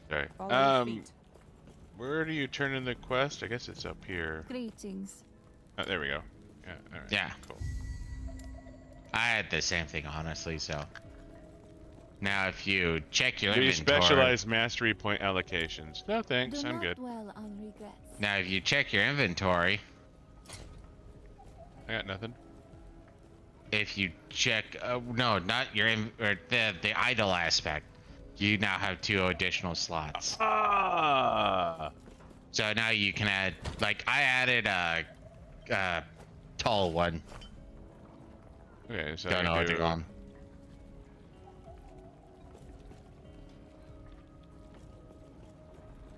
Sorry. Follow your feet. Where do you turn in the quest? I guess it's up here. Greetings. Oh, there we go. Yeah. All right. Yeah. Cool. I had the same thing, honestly, so. Now, if you check your Do you inventory. specialize mastery point allocations? No, thanks. Do I'm not good. dwell on regrets. Now, if you check your inventory, I got nothing. if you check, no, not your or the idle aspect, you now have 2 additional slots. Ah. So now you can add, like, I added a tall one. Okay, so Don't know I what to do. call 'em.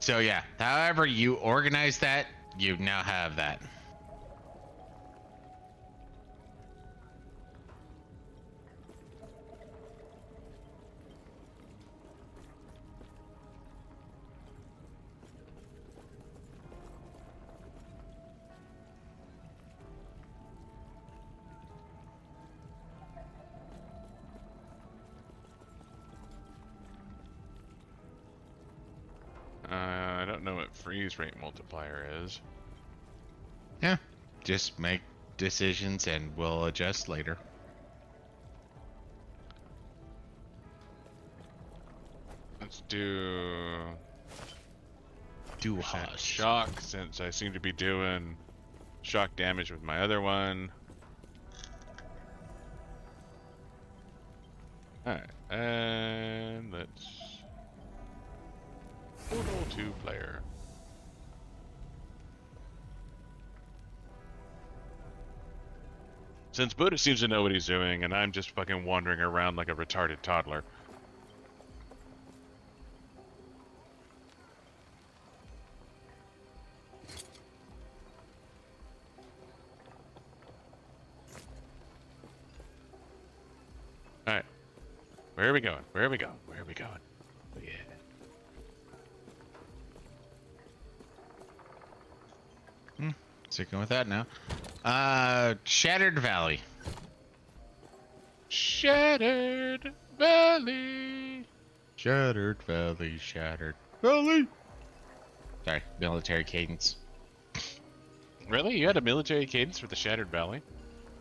So yeah, however you organize that, you now have that. I don't know what freeze rate multiplier is. Yeah, just make decisions and we'll adjust later. Let's do Do percent hush. shock, since I seem to be doing shock damage with my other one. Alright, and let's total 2-player. Since Buddha seems to know what he's doing, and I'm just fucking wandering around like a retarded toddler. Alright. Where are we going? Where are we going? Where are we going? Oh, yeah. Sticking with that now. Shattered Valley. Shattered Valley. Shattered Valley, Shattered Valley. Sorry, military cadence. Really? You had a military cadence for the Shattered Valley?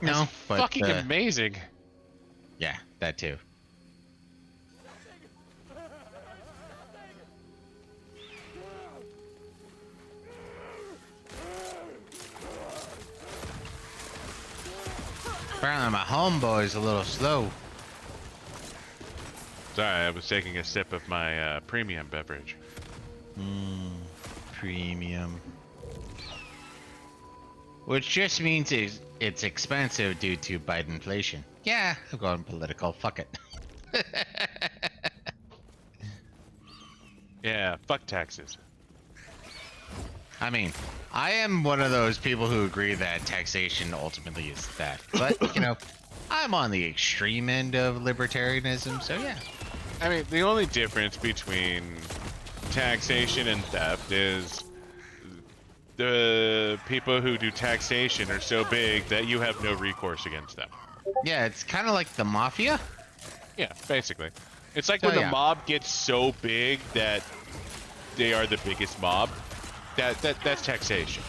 No, That's but fucking amazing. yeah, that too. Apparently my homeboy's a little slow. Sorry, I was taking a sip of my premium beverage. Premium. Which just means it's expensive due to Biden inflation. Yeah, I'm going political. Fuck it. Yeah, fuck taxes. I mean, I am one of those people who agree that taxation ultimately is theft. But, you know, I'm on the extreme end of libertarianism, so yeah. I mean, the only difference between taxation and theft is the people who do taxation are so big that you have no recourse against them. Yeah, it's kind of like the mafia. Yeah, basically. It's like So, when the yeah. mob gets so big that they are the biggest mob. That's taxation.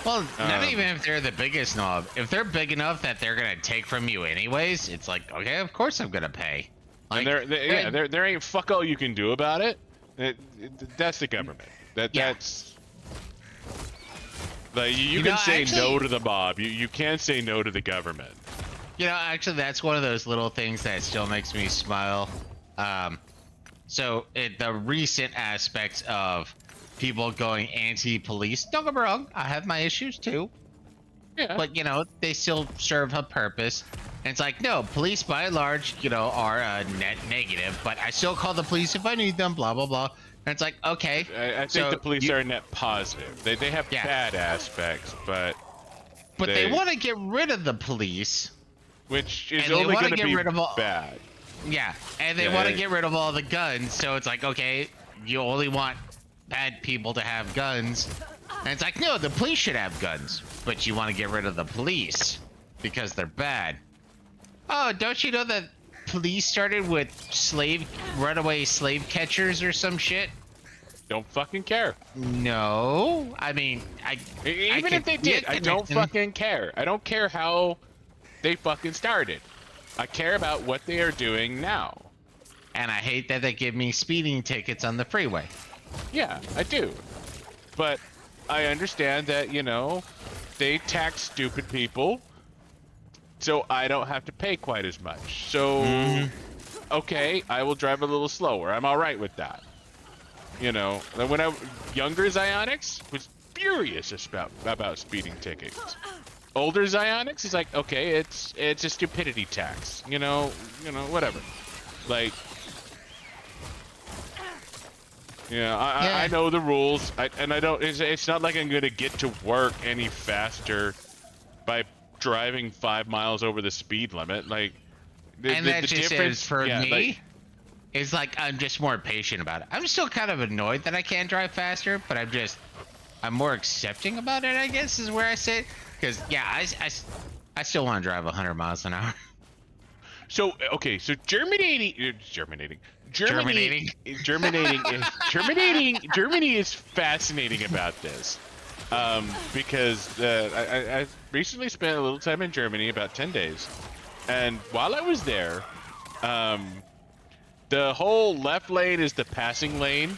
Well, not Um, even if they're the biggest knob. If they're big enough that they're gonna take from you anyways, it's like, okay, of course I'm gonna pay. Like, And there ain't fuck all you can do about it. That's the government. Yeah. That's like you You can know, say no actually- to the mob. You can't say no to the government. You know, actually, that's one of those little things that still makes me smile. So the recent aspects of people going anti-police. Don't get me wrong, I have my issues too, Yeah. but you know, they still serve a purpose. And it's like, no, police by and large, you know, are a net negative, but I still call the police if I need them. Blah blah blah. And it's like, okay, I think so the police you- are a net positive. They have Yeah. bad aspects, but they they- want to get rid of the police. which is And they only wanna going to get be rid of all- bad. Yeah, and they Yeah, want to it- get rid of all the guns, so it's like, okay, you only want bad people to have guns. And it's like, no, the police should have guns, but you want to get rid of the police because they're bad. Oh, don't you know that police started with runaway slave catchers or some shit? Don't fucking care. No, I mean, Even could if they see a did, I don't connection. fucking care. I don't care how they fucking started. I care about what they are doing now. And I hate that they give me speeding tickets on the freeway. Yeah, I do. But I understand that, you know, they tax stupid people, so I don't have to pay quite as much. So, okay, I will drive a little slower. I'm all right with that. You know, when I younger Zionics was furious about speeding tickets. Older Zionics is like, okay, it's a stupidity tax. You know, whatever. Like, yeah, I know the rules, and I don't. It's not like I'm gonna get to work any faster by driving 5 miles over the speed limit. Like, And that just is for yeah, me. like, It's like I'm just more patient about it. I'm still kind of annoyed that I can't drive faster, but I'm more accepting about it, I guess, is where I sit. Because yeah, I still want to drive 100 miles an hour. so okay, so germinating. Germany is fascinating about this, because I recently spent a little time in Germany, about 10 days, and while I was there, the whole left lane is the passing lane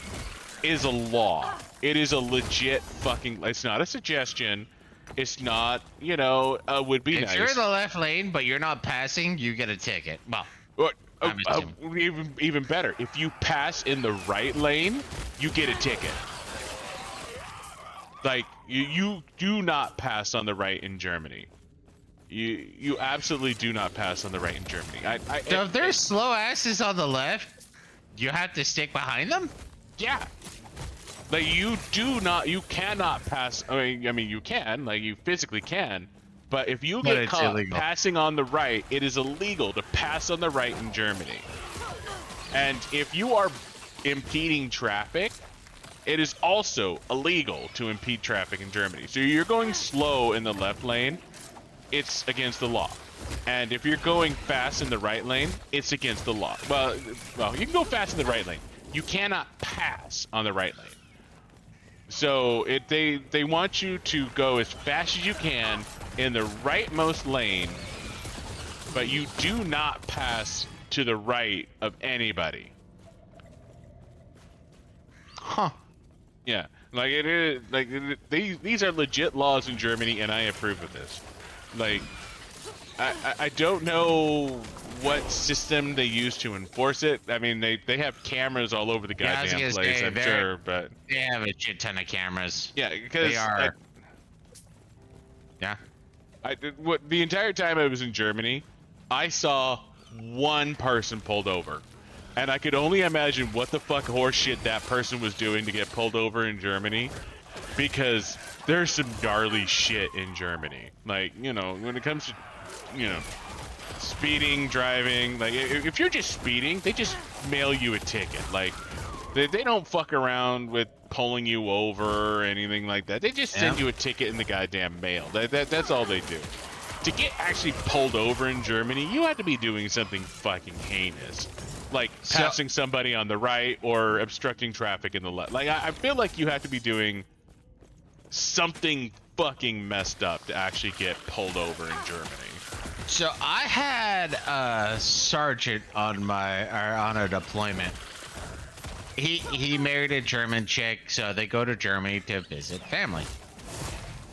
is a law. It is a legit fucking. It's not a suggestion. It's not, you know, would be If nice. you're in the left lane, but you're not passing, you get a ticket. Well, Or- I'm assuming. even better, if you pass in the right lane, you get a ticket. Like you do not pass on the right in Germany. You absolutely do not pass on the right in Germany. so if there's slow asses on the left, you have to stick behind them? yeah. Like you cannot pass. I mean you can, like you physically can, but if you But get it's caught illegal. passing on the right, it is illegal to pass on the right in Germany. And if you are impeding traffic, it is also illegal to impede traffic in Germany. So you're going slow in the left lane, it's against the law. And if you're going fast in the right lane, it's against the law. Well, you can go fast in the right lane. You cannot pass on the right lane. So they want you to go as fast as you can in the rightmost lane, but you do not pass to the right of anybody. Huh. Yeah, like it is like these are legit laws in Germany, and I approve of this. Like, I don't know what system they use to enforce it. I mean, they have cameras all over the Yeah, I was goddamn gonna place, say, I'm sure, but they have a shit ton of cameras. yeah, because They are. Yeah. what the entire time I was in Germany, I saw one person pulled over. And I could only imagine what the fuck horseshit that person was doing to get pulled over in Germany, because there's some gnarly shit in Germany. Like, you know, when it comes to, you know, speeding, driving, like if you're just speeding, they just mail you a ticket. Like, they don't fuck around with pulling you over or anything like that. They just send you a ticket in the goddamn mail. That's all they do. To get actually pulled over in Germany, you have to be doing something fucking heinous. Like passing somebody on the right or obstructing traffic in the left. Like, I feel like you have to be doing something fucking messed up to actually get pulled over in Germany. So I had a sergeant on a deployment. He married a German chick, so they go to Germany to visit family.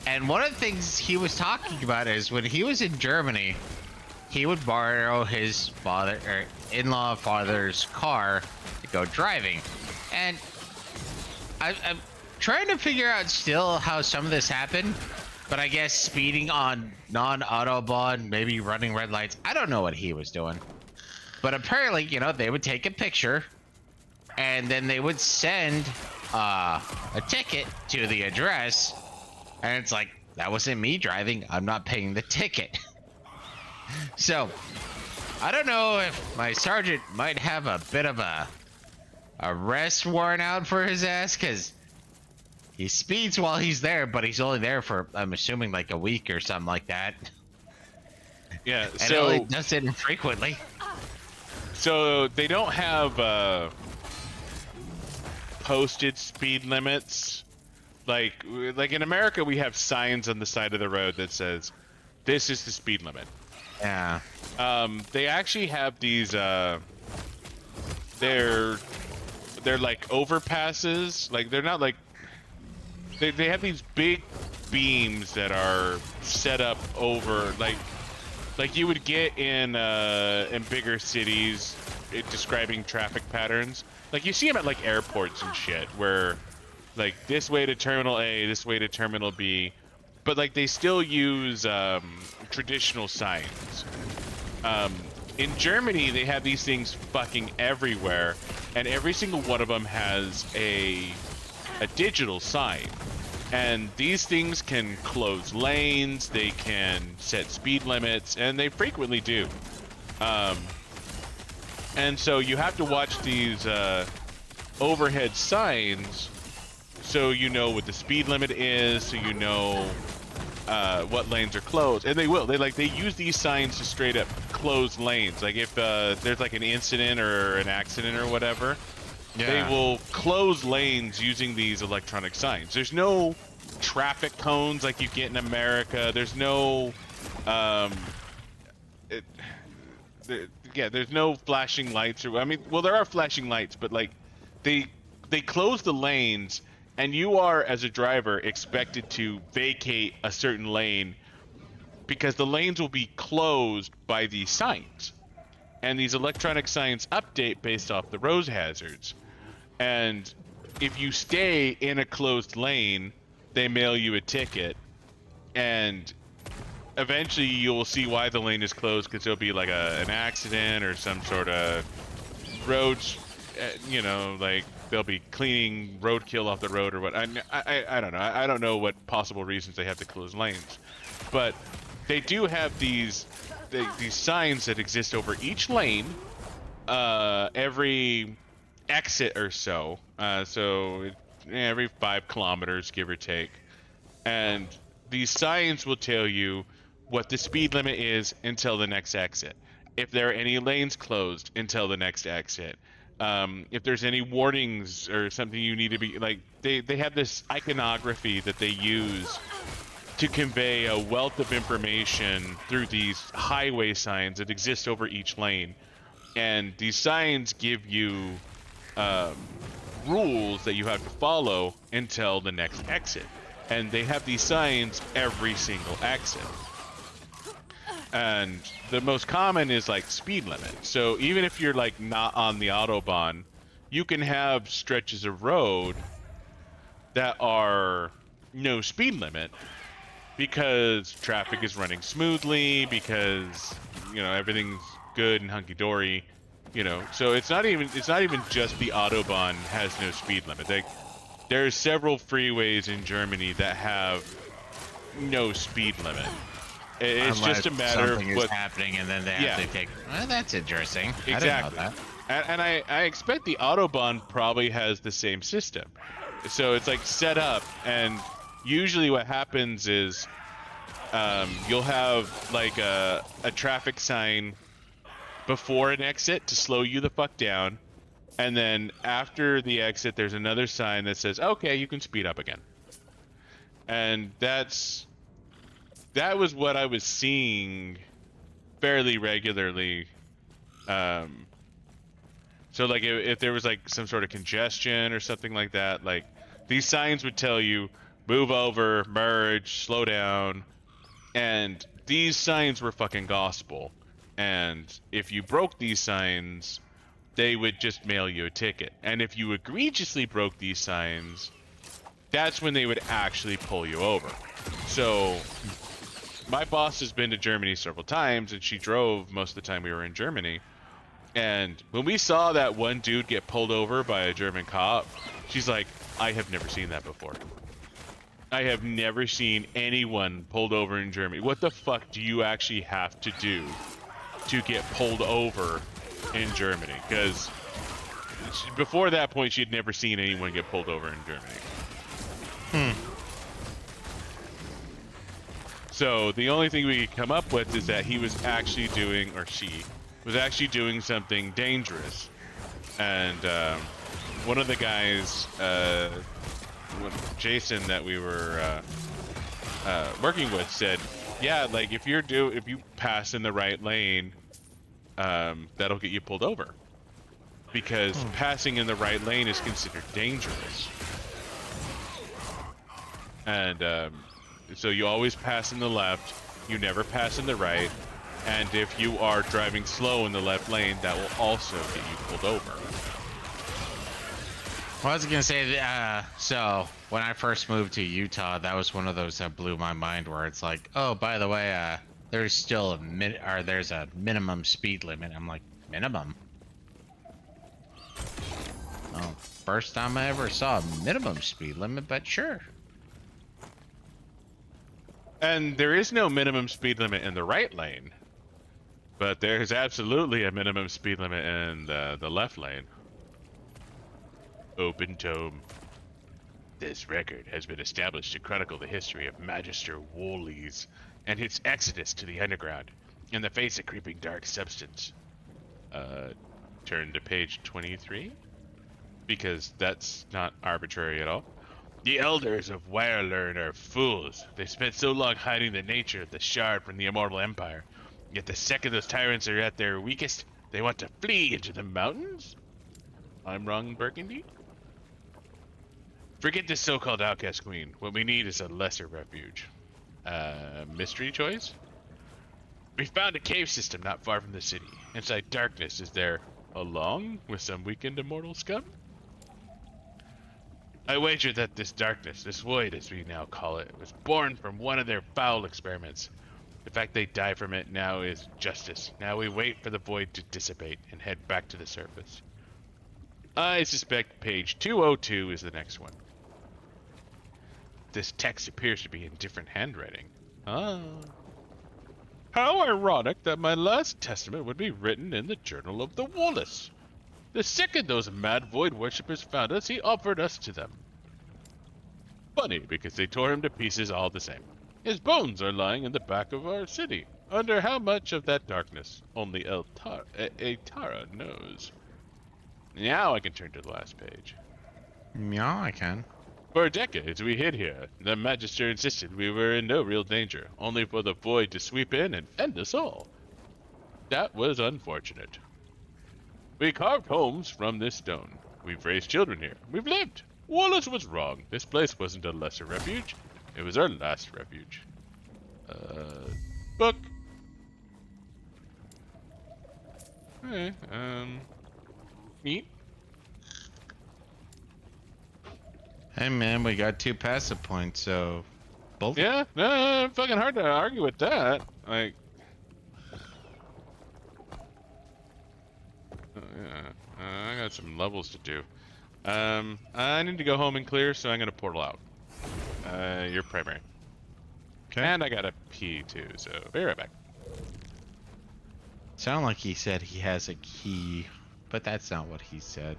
And one of the things he was talking about is when he was in Germany, he would borrow his in-law father's car to go driving. And I'm trying to figure out still how some of this happened, but I guess speeding on non-autobahn, maybe running red lights. I don't know what he was doing. But apparently, you know, they would take a picture and then they would send a ticket to the address. And it's like, that wasn't me driving. I'm not paying the ticket. So, I don't know if my sergeant might have a bit of a arrest warrant out for his ass, because he speeds while he's there, but he's only there for, I'm assuming, like a week or something like that. Yeah, And so only does it infrequently. So they don't have posted speed limits. Like in America, we have signs on the side of the road that says, "This is the speed limit." Yeah. They actually have these. They're like overpasses. Like, they're not like. They have these big beams that are set up over like you would get in bigger cities, describing traffic patterns. Like, you see them at like airports and shit, where like this way to terminal A, this way to terminal B, but like they still use traditional signs. In Germany, they have these things fucking everywhere, and every single one of them has a digital sign. And these things can close lanes, they can set speed limits, and they frequently do. And so you have to watch these overhead signs so you know what the speed limit is, so you know what lanes are closed. And they use these signs to straight up close lanes. Like, if there's like an incident or an accident or whatever, they will close lanes using these electronic signs. There's no traffic cones like you get in America. There's no there's no flashing lights, or, I mean, well, there are flashing lights, but like they close the lanes, and you are, as a driver, expected to vacate a certain lane because the lanes will be closed by these signs. And these electronic signs update based off the road hazards. And if you stay in a closed lane, they mail you a ticket, and eventually you'll see why the lane is closed, because there'll be like an accident or some sort of roads, you know, like they'll be cleaning roadkill off the road or what. I don't know. I don't know what possible reasons they have to close lanes, but they do have these signs that exist over each lane, every exit or so. Every 5 kilometers, give or take. And these signs will tell you what the speed limit is until the next exit. If there are any lanes closed until the next exit. If there's any warnings or something you need to be like, they have this iconography that they use to convey a wealth of information through these highway signs that exist over each lane, and these signs give you rules that you have to follow until the next exit. And they have these signs every single exit. And the most common is like speed limit. So even if you're like not on the Autobahn, you can have stretches of road that are no speed limit because traffic is running smoothly, because everything's good and hunky dory. So it's not even just the Autobahn has no speed limit. There's several freeways in Germany that have no speed limit. It's Unless just a matter of something what is happening, and then they have to take. Well, that's interesting. exactly. I didn't know that. And I expect the Autobahn probably has the same system. So it's like set up, and usually what happens is you'll have like a traffic sign before an exit to slow you the fuck down, and then after the exit there's another sign that says, okay, you can speed up again. And that was what I was seeing fairly regularly. So like if there was like some sort of congestion or something like that, like these signs would tell you move over, merge, slow down. And these signs were fucking gospel. And if you broke these signs, they would just mail you a ticket. And if you egregiously broke these signs, that's when they would actually pull you over. So my boss has been to Germany several times, and she drove most of the time we were in Germany. And when we saw that one dude get pulled over by a German cop, she's like, I have never seen that before. I have never seen anyone pulled over in Germany. What the fuck do you actually have to do to get pulled over in Germany? Because before that point, she had never seen anyone get pulled over in Germany. So the only thing we could come up with is that he was actually doing, or she was actually doing something dangerous. And one of the guys, Jason, that we were working with, said, yeah, like if you pass in the right lane, that'll get you pulled over, because passing in the right lane is considered dangerous. And so you always pass in the left, you never pass in the right, and if you are driving slow in the left lane, that will also get you pulled over. Well, I was gonna say, so when I first moved to Utah, that was one of those that blew my mind, where it's like, oh, by the way, there's still there's a minimum speed limit. I'm like, minimum? Oh, first time I ever saw a minimum speed limit, but sure. And there is no minimum speed limit in the right lane, but there's absolutely a minimum speed limit in the left lane. Open tome. This record has been established to chronicle the history of Magister Woolies and its exodus to the underground in the face of creeping dark substance. Turn to page 23, because that's not arbitrary at all. The elders of Wirelern are fools. They spent so long hiding the nature of the shard from the immortal empire, yet the second those tyrants are at their weakest, they want to flee into the mountains? I'm wrong, Burgundy? Forget this so-called outcast queen. What we need is a lesser refuge. Mystery choice? We found a cave system not far from the city. Inside darkness, is there along with some weakened immortal scum? I wager that this darkness, this void as we now call it, was born from one of their foul experiments. The fact they die from it now is justice. Now we wait for the void to dissipate and head back to the surface. I suspect page 202 is the next one. This text appears to be in different handwriting. Ah. How ironic that my last testament would be written in the Journal of the Woolus. The second those mad void worshippers found us, he offered us to them. Funny, because they tore him to pieces all the same. His bones are lying in the back of our city. Under how much of that darkness only Atara knows. Now I can turn to the last page. Yeah, I can. For decades we hid here. The Magister insisted we were in no real danger, only for the void to sweep in and end us all. That was unfortunate. We carved homes from this stone. We've raised children here. We've lived. Wallace was wrong. This place wasn't a lesser refuge. It was our last refuge. Book. Okay, meat. Hey man, we got 2 passive points, so both. Yeah, no, fucking hard to argue with that. Like, yeah, I got some levels to do. I need to go home and clear, so I'm gonna portal out. You're primary. Okay. And I gotta pee too, so be right back. Sound like he said he has a key, but that's not what he said.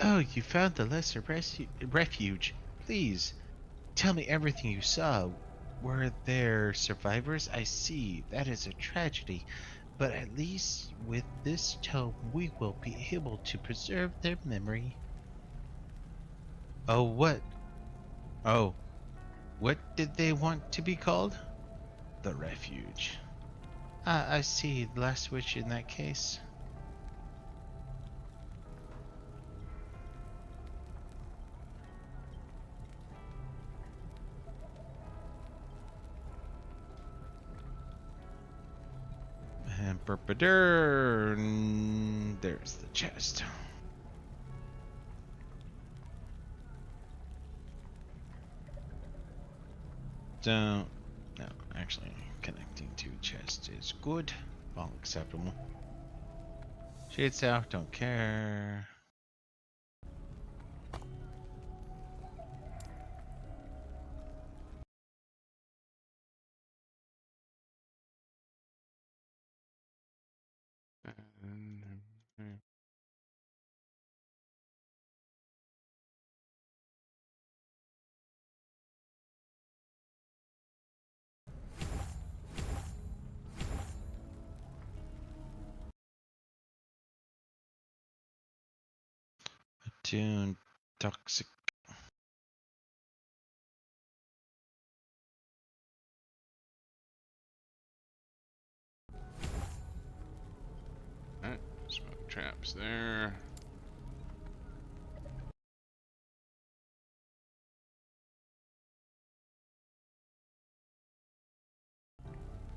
Oh, you found the lesser refuge. Please, tell me everything you saw. Were there survivors? I see. That is a tragedy. But at least with this tome, we will be able to preserve their memory. Oh, what? Oh, what did they want to be called? The refuge. Ah, I see. The last wish in that case. And there's the chest. Don't. No, actually, connecting to chest is good. Well, acceptable. Shade south, don't care. Tune toxic. Alright, smoke traps there.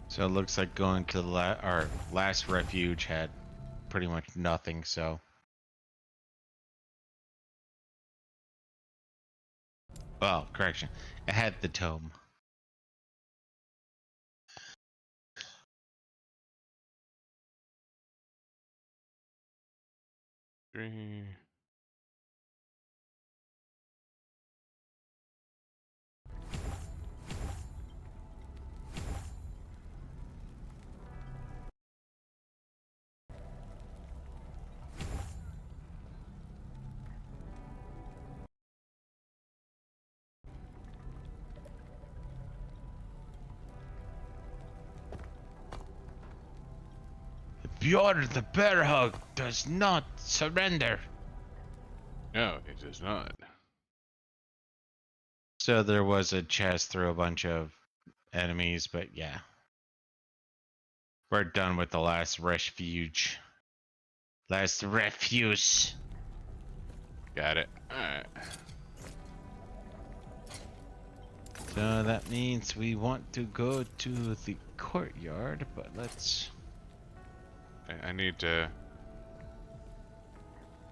So it looks like going to the our last refuge had pretty much nothing. So, well, correction, it had the tome. Three. Bjorn the Bear Hug does not surrender. No, it does not. So there was a chest through a bunch of enemies, but yeah. We're done with the last refuge. Last refuge. Got it. Alright. So that means we want to go to the courtyard, but let's... I need to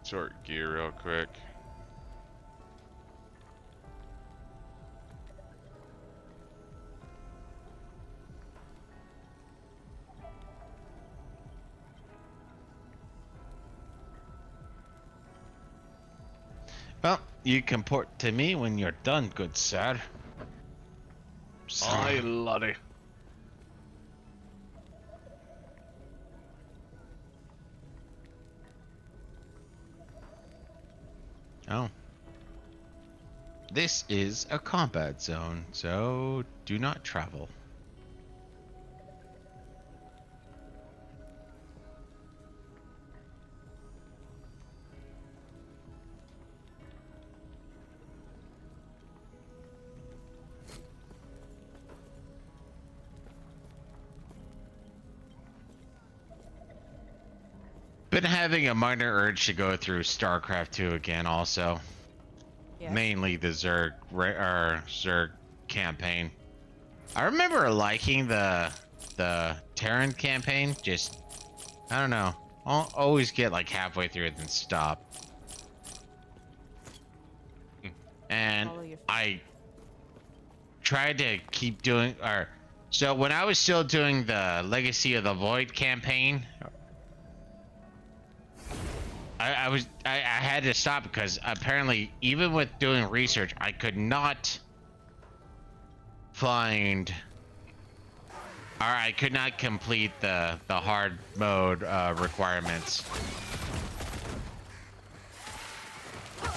sort gear real quick. Well, you can port to me when you're done, good sir. Aye, laddie. Oh. This is a combat zone, so do not travel. Been having a minor urge to go through StarCraft 2 again also. Yes. Mainly the Zerg campaign. I remember liking the Terran campaign, just I don't know. I'll always get like halfway through it and stop. And Follow your feet. I tried to keep doing so when I was still doing the Legacy of the Void campaign, I had to stop because apparently even with doing research I could not find or I could not complete the hard mode requirements.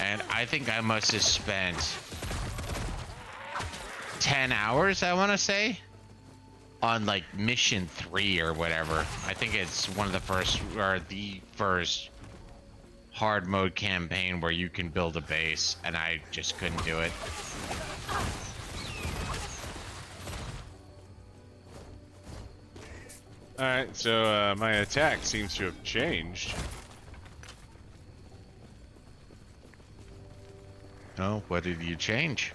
And I think I must have spent 10 hours, I want to say, on like mission 3 or whatever. I think it's one of the first or the first hard mode campaign where you can build a base, and I just couldn't do it. Alright, so my attack seems to have changed. Oh, what did you change?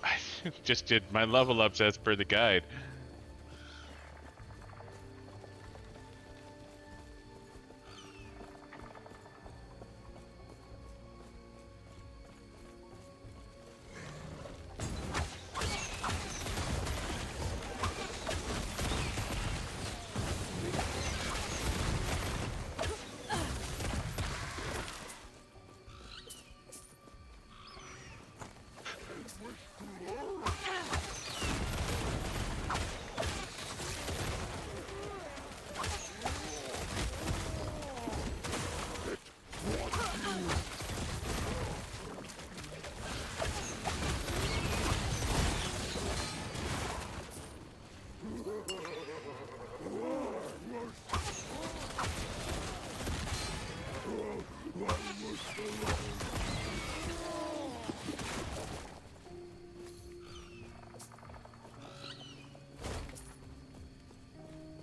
I just did my level ups as per the guide.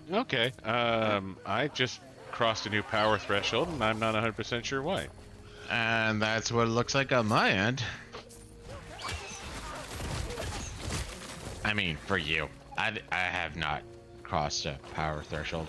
Okay, I just crossed a new power threshold, and I'm not 100% sure why. And that's what it looks like on my end. I mean, for you. I have not crossed a power threshold.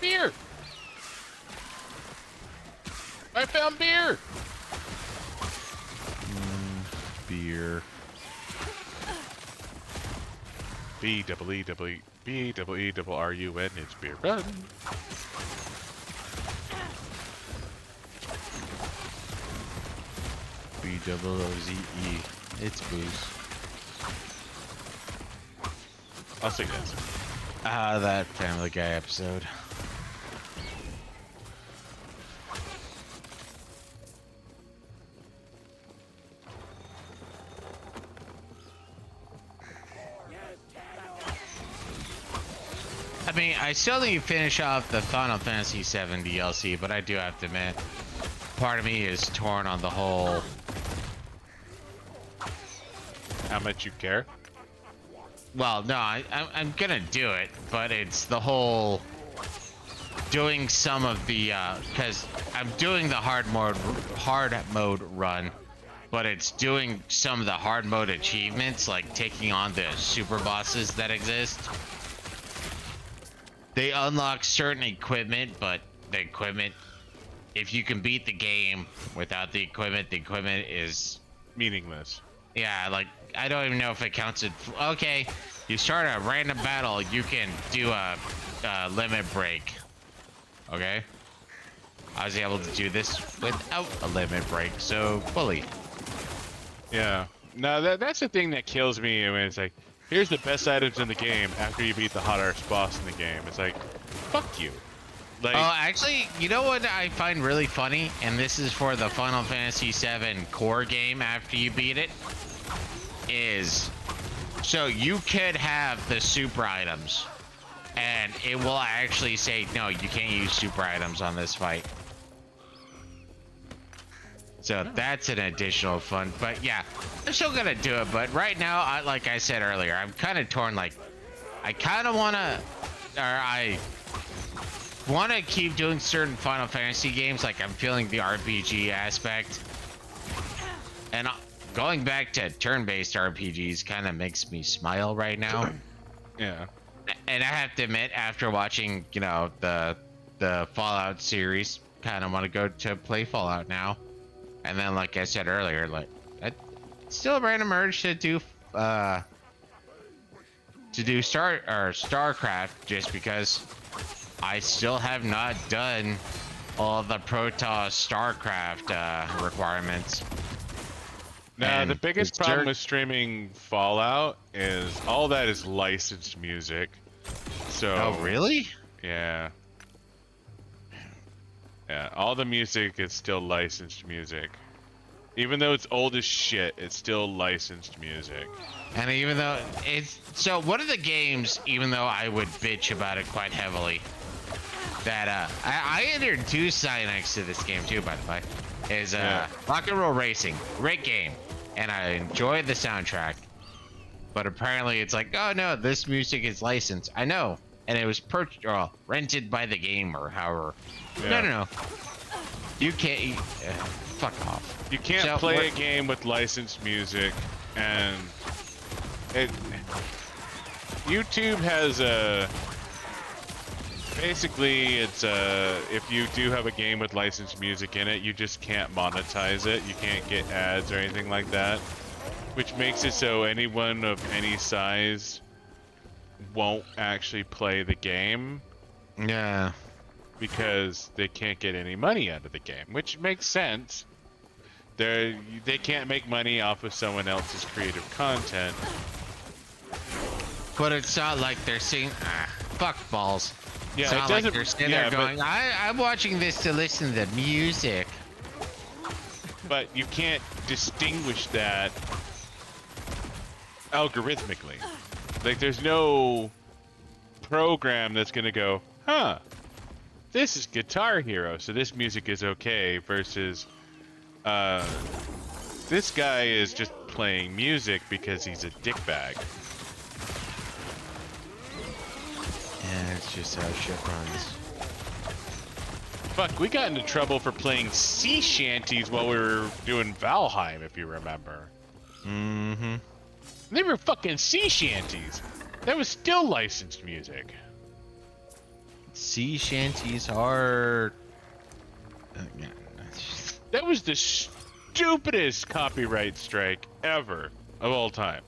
Beer! I found beer! Beer. B-double-E-double-E-double-E-double-R-U-N, it's beer. Run! B-double-O-Z-E. It's booze. I'll sing that. Ah, that Family Guy episode. I mean, I still need to finish off the Final Fantasy VII DLC, but I do have to admit, part of me is torn on the whole. How much you care? Well, no, I'm gonna do it, but it's the whole doing some of the because I'm doing the hard mode run, but it's doing some of the hard mode achievements, like taking on the super bosses that exist. They unlock certain equipment, but the equipment, if you can beat the game without the equipment is, Meaningless. yeah, like, I don't even know if it counts it. Okay, you start a random battle, you can do a limit break. Okay? I was able to do this without a limit break, so fully. Yeah. No, that's the thing that kills me when it's like, here's the best items in the game after you beat the hottest boss in the game. It's like, fuck you. Like, Oh, actually, you know what I find really funny? And this is for the Final Fantasy VII core game after you beat it. Is, so you could have the super items. And it will actually say, no, you can't use super items on this fight. So that's an additional fun, but yeah, I'm still gonna do it. But right now, like I said earlier, I'm kind of torn. Like, I kind of wanna, or I wanna keep doing certain Final Fantasy games. Like, I'm feeling the RPG aspect, and going back to turn-based RPGs kind of makes me smile right now. yeah. And I have to admit, after watching, you know, the Fallout series, kind of want to go to play Fallout now. And then, like I said earlier, like, I still a random urge to do StarCraft, just because I still have not done all the Protoss StarCraft requirements. Now, And the biggest the problem with streaming Fallout is all that is licensed music. So. Oh, really? Yeah. Yeah, all the music is still licensed music. Even though it's old as shit, it's still licensed music. And even though it's, so one of the games, even though I would bitch about it quite heavily, that I introduced Cyanix to this game too, by the way, is Rock and Roll Racing. Great game, and I enjoyed the soundtrack. But apparently it's like, oh no, this music is licensed. I know, and it was rented by the game or however. Yeah. No. You can't. Fuck off. You can't So, play a game with licensed music, and YouTube has a. Basically, it's if you do have a game with licensed music in it, you just can't monetize it. You can't get ads or anything like that, which makes it so anyone of any size won't actually play the game. Yeah. Because they can't get any money out of the game, which makes sense. They can't make money off of someone else's creative content. But it's not like they're saying, fuck balls. Yeah, it's it not doesn't. like they're sitting Yeah, there going, I'm watching this to listen to music. but you can't distinguish that algorithmically. Like, there's no program that's gonna go, huh? This is Guitar Hero, so this music is okay, versus this guy is just playing music because he's a dickbag. Yeah, it's just how shit runs. Fuck, we got into trouble for playing sea shanties while we were doing Valheim, if you remember. Mm-hmm. They were fucking sea shanties. That was still licensed music. Sea shanties are... That was the stupidest copyright strike ever of all time.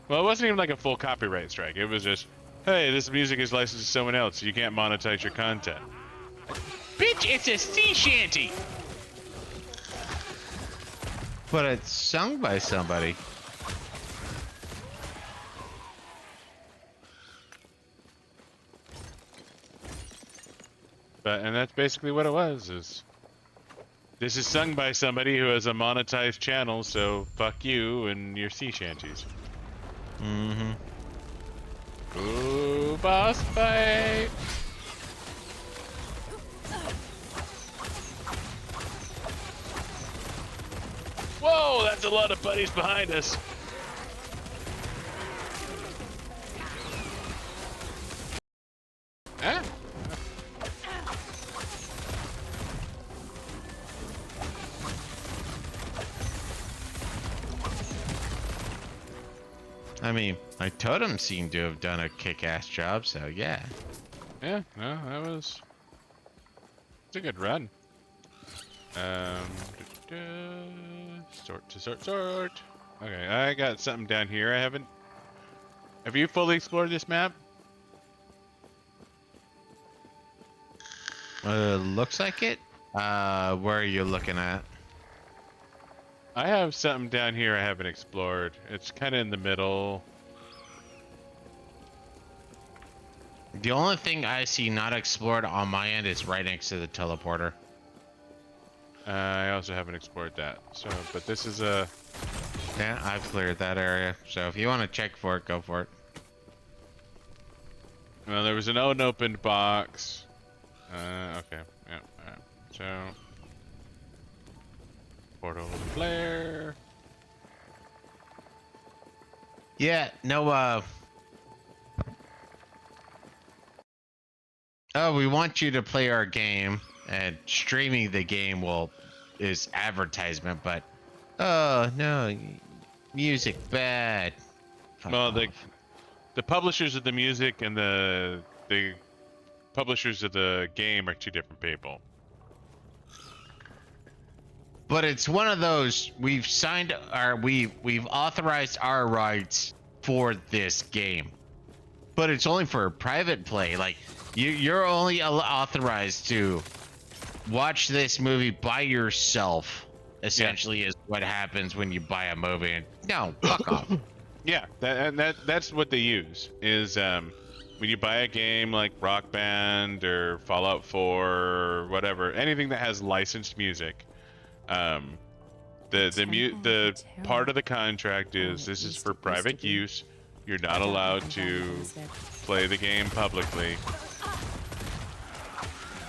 Well, it wasn't even like a full copyright strike. It was just, hey, this music is licensed to someone else, so you can't monetize your content. Bitch, it's a sea shanty! But it's sung by somebody. And that's basically what it was, is this is sung by somebody who has a monetized channel, so fuck you and your sea shanties. Mm-hmm. Ooh, boss fight! Whoa, that's a lot of buddies behind us. Huh? I mean, my totem seemed to have done a kick-ass job, so yeah. Yeah, no, that was... It's a good run. Sort to sort. Okay, I got something down here I haven't... Have you fully explored this map? Looks like it. Where are you looking at? I have something down here I haven't explored. It's kind of in the middle. The only thing I see not explored on my end is right next to the teleporter. I also haven't explored that. So, but this is a... Yeah, I've cleared that area. So if you want to check for it, go for it. Well, there was an unopened box. Okay. Yeah, alright. So... Portal flare. Yeah, no, oh, we want you to play our game, and streaming the game is advertisement, but oh no, music bad. Fuck Well, off. the publishers of the music and the publishers of the game are two different people. But it's one of those we've authorized our rights for this game, but it's only for private play. Like you're only authorized to watch this movie by yourself. Essentially, is what happens when you buy a movie. And no, fuck off. Yeah, that's what they use. Is when you buy a game like Rock Band or Fallout 4 or whatever, anything that has licensed music. The part of the contract is this is for private use. You're not allowed to play the game publicly.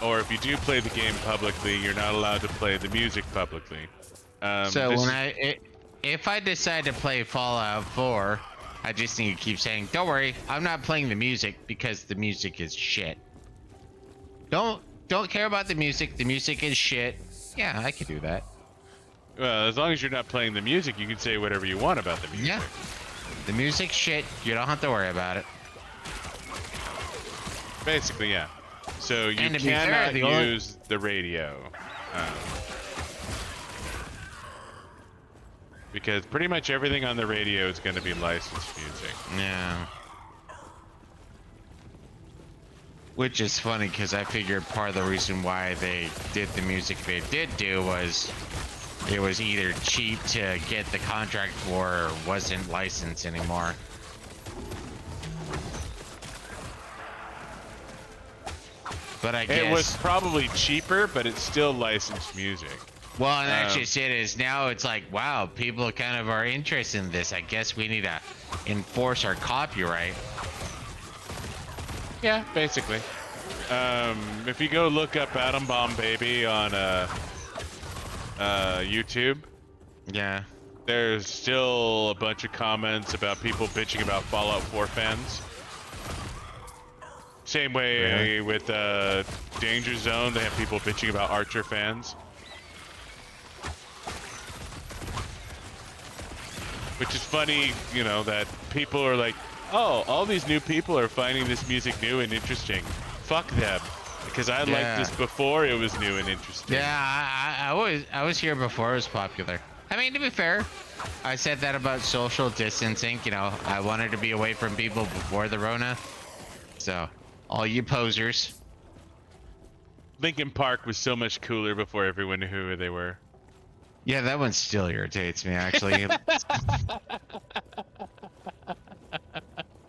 Or if you do play the game publicly, you're not allowed to play the music publicly. So if I decide to play Fallout 4, I just need to keep saying, "Don't worry, I'm not playing the music because the music is shit." Don't care about the music. The music is shit. Yeah, I could do that. Well, as long as you're not playing the music, you can say whatever you want about the music. Yeah. The music's shit. You don't have to worry about it. Basically, yeah. So you And to be fair, cannot use the radio. Because pretty much everything on the radio is going to be licensed music. Yeah. Which is funny because I figured part of the reason why they did the music they did do was it was either cheap to get the contract for or wasn't licensed anymore. But I guess It was probably cheaper, but it's still licensed music. well, and that's just it. Is now it's like, wow, people kind of are interested in this. I guess we need to enforce our copyright. Yeah, basically. If you go look up Atom Bomb Baby on YouTube, Yeah. there's still a bunch of comments about people bitching about Fallout 4 fans. Same way Really? with Danger Zone, they have people bitching about Archer fans. Which is funny, you know, that people are like, oh, all these new people are finding this music new and interesting. Fuck them. Because I liked this before it was new and interesting. Yeah, I was here before it was popular. I mean, to be fair, I said that about social distancing. You know, I wanted to be away from people before the Rona. So, all you posers. Linkin Park was so much cooler before everyone knew who they were. Yeah, that one still irritates me, actually.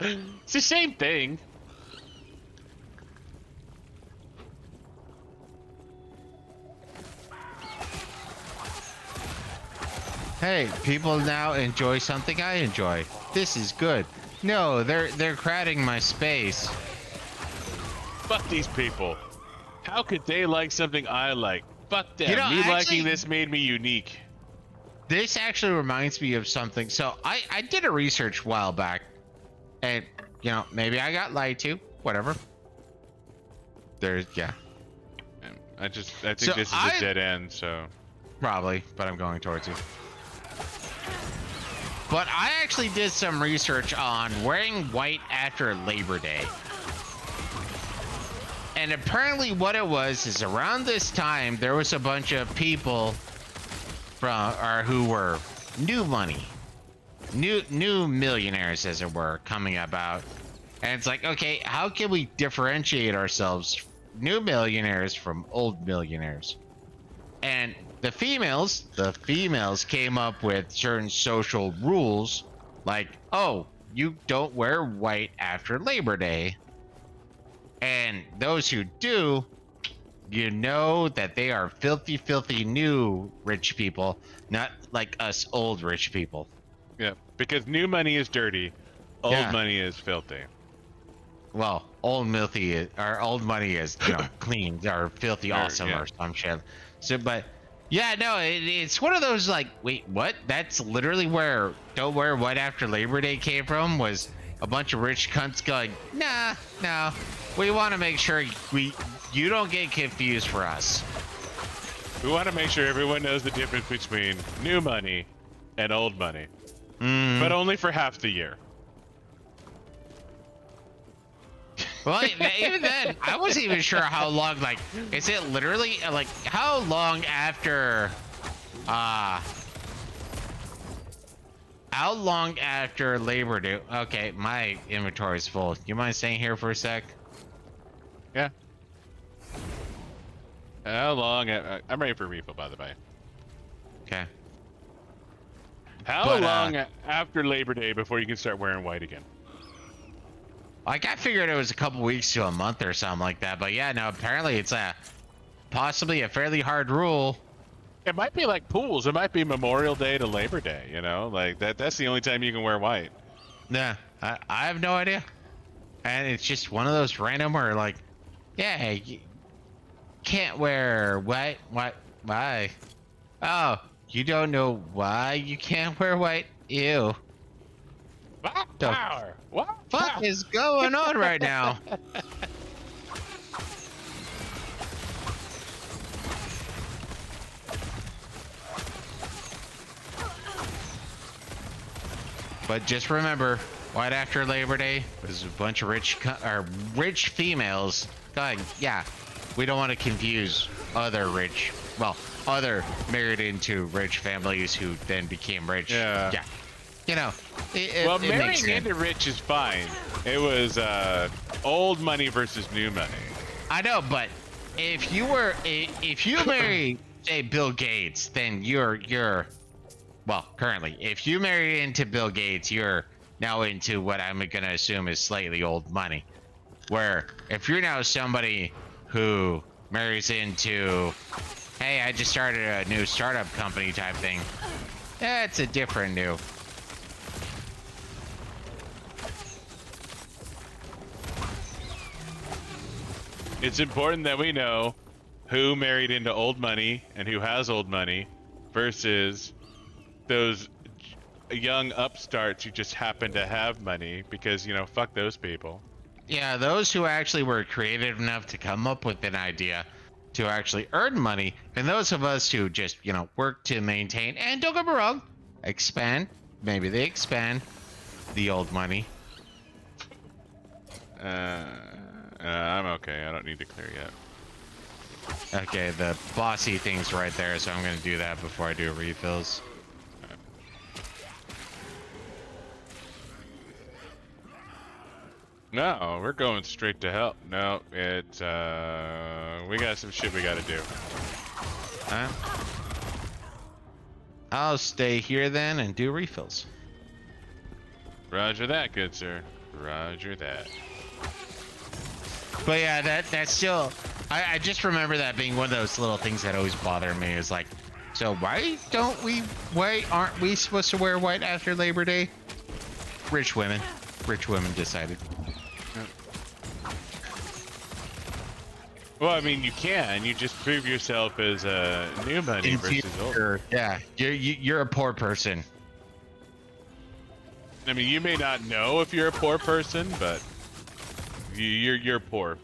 It's the same thing. Hey, people now enjoy something I enjoy. This is good. No, they're crowding my space. Fuck these people. How could they like something I like? Fuck them. You know, Me actually- liking this made me unique. This actually reminds me of something. So I did a research a while back, and you know, maybe I got lied to. Whatever. Yeah, I think So this is a dead end, so. probably, but I'm going towards you. But I actually did some research on wearing white after Labor Day. And apparently what it was is around this time, there was a bunch of people who were new money, new millionaires, as it were, coming about. And it's like, okay, how can we differentiate ourselves, new millionaires from old millionaires? And the females came up with certain social rules, like, oh, you don't wear white after Labor Day. And those who do, you know that they are filthy, filthy new rich people, not like us old rich people. Yeah, because new money is dirty, old money is filthy. Well, old money is, you know, clean or filthy awesome or some shit. So, but yeah, no, it's one of those like, wait, what? That's literally where don't wear white after Labor Day came from, was a bunch of rich cunts going, nah, no, we want to make sure you don't get confused for us. We want to make sure everyone knows the difference between new money and old money, but only for half the year. Well, even then, I wasn't even sure how long, like, is it literally, like, how long after, how long after Labor Day? Okay, my inventory is full. You mind staying here for a sec? Yeah. How long? I'm ready for a refill, by the way. Okay. How long after Labor Day before you can start wearing white again? Like, I figured it was a couple weeks to a month or something like that, but yeah, no, apparently it's possibly a fairly hard rule. It might be like pools. It might be Memorial Day to Labor Day, you know? Like, that's the only time you can wear white. Yeah, I have no idea. And it's just one of those random where, like, yeah, you can't wear white. Why? Oh, you don't know why you can't wear white? Ew. What The power? What fuck is going on right now? But just remember, white after Labor Day was a bunch of rich females going, yeah, we don't want to confuse other married into rich families who then became rich. Yeah. Yeah. You know, well, it makes marrying sense. into rich is fine. It was old money versus new money. I know, but if you marry, say, Bill Gates, then you're well, currently, if you marry into Bill Gates, you're now into what I'm gonna assume is slightly old money. Where if you're now somebody who marries into, hey, I just started a new startup company type thing, that's a different new. It's important that we know who married into old money and who has old money versus those young upstarts who just happen to have money, because, you know, fuck those people. Yeah, those who actually were creative enough to come up with an idea to actually earn money, and those of us who just, you know, work to maintain, and don't get me wrong, expand, maybe they expand the old money. I'm okay. I don't need to clear yet. Okay, the bossy thing's right there, so I'm gonna do that before I do refills. No, we're going straight to hell. No, we got some shit we gotta do. Huh? I'll stay here then and do refills. Roger that, good sir. Roger that. But yeah, that's still, I just remember that being one of those little things that always bother me, is like, so why aren't we supposed to wear white after Labor Day? Rich women decided. Well, I mean, you can. You just prove yourself as new money versus old. Yeah, you're a poor person. I mean, you may not know if you're a poor person, but you're poor.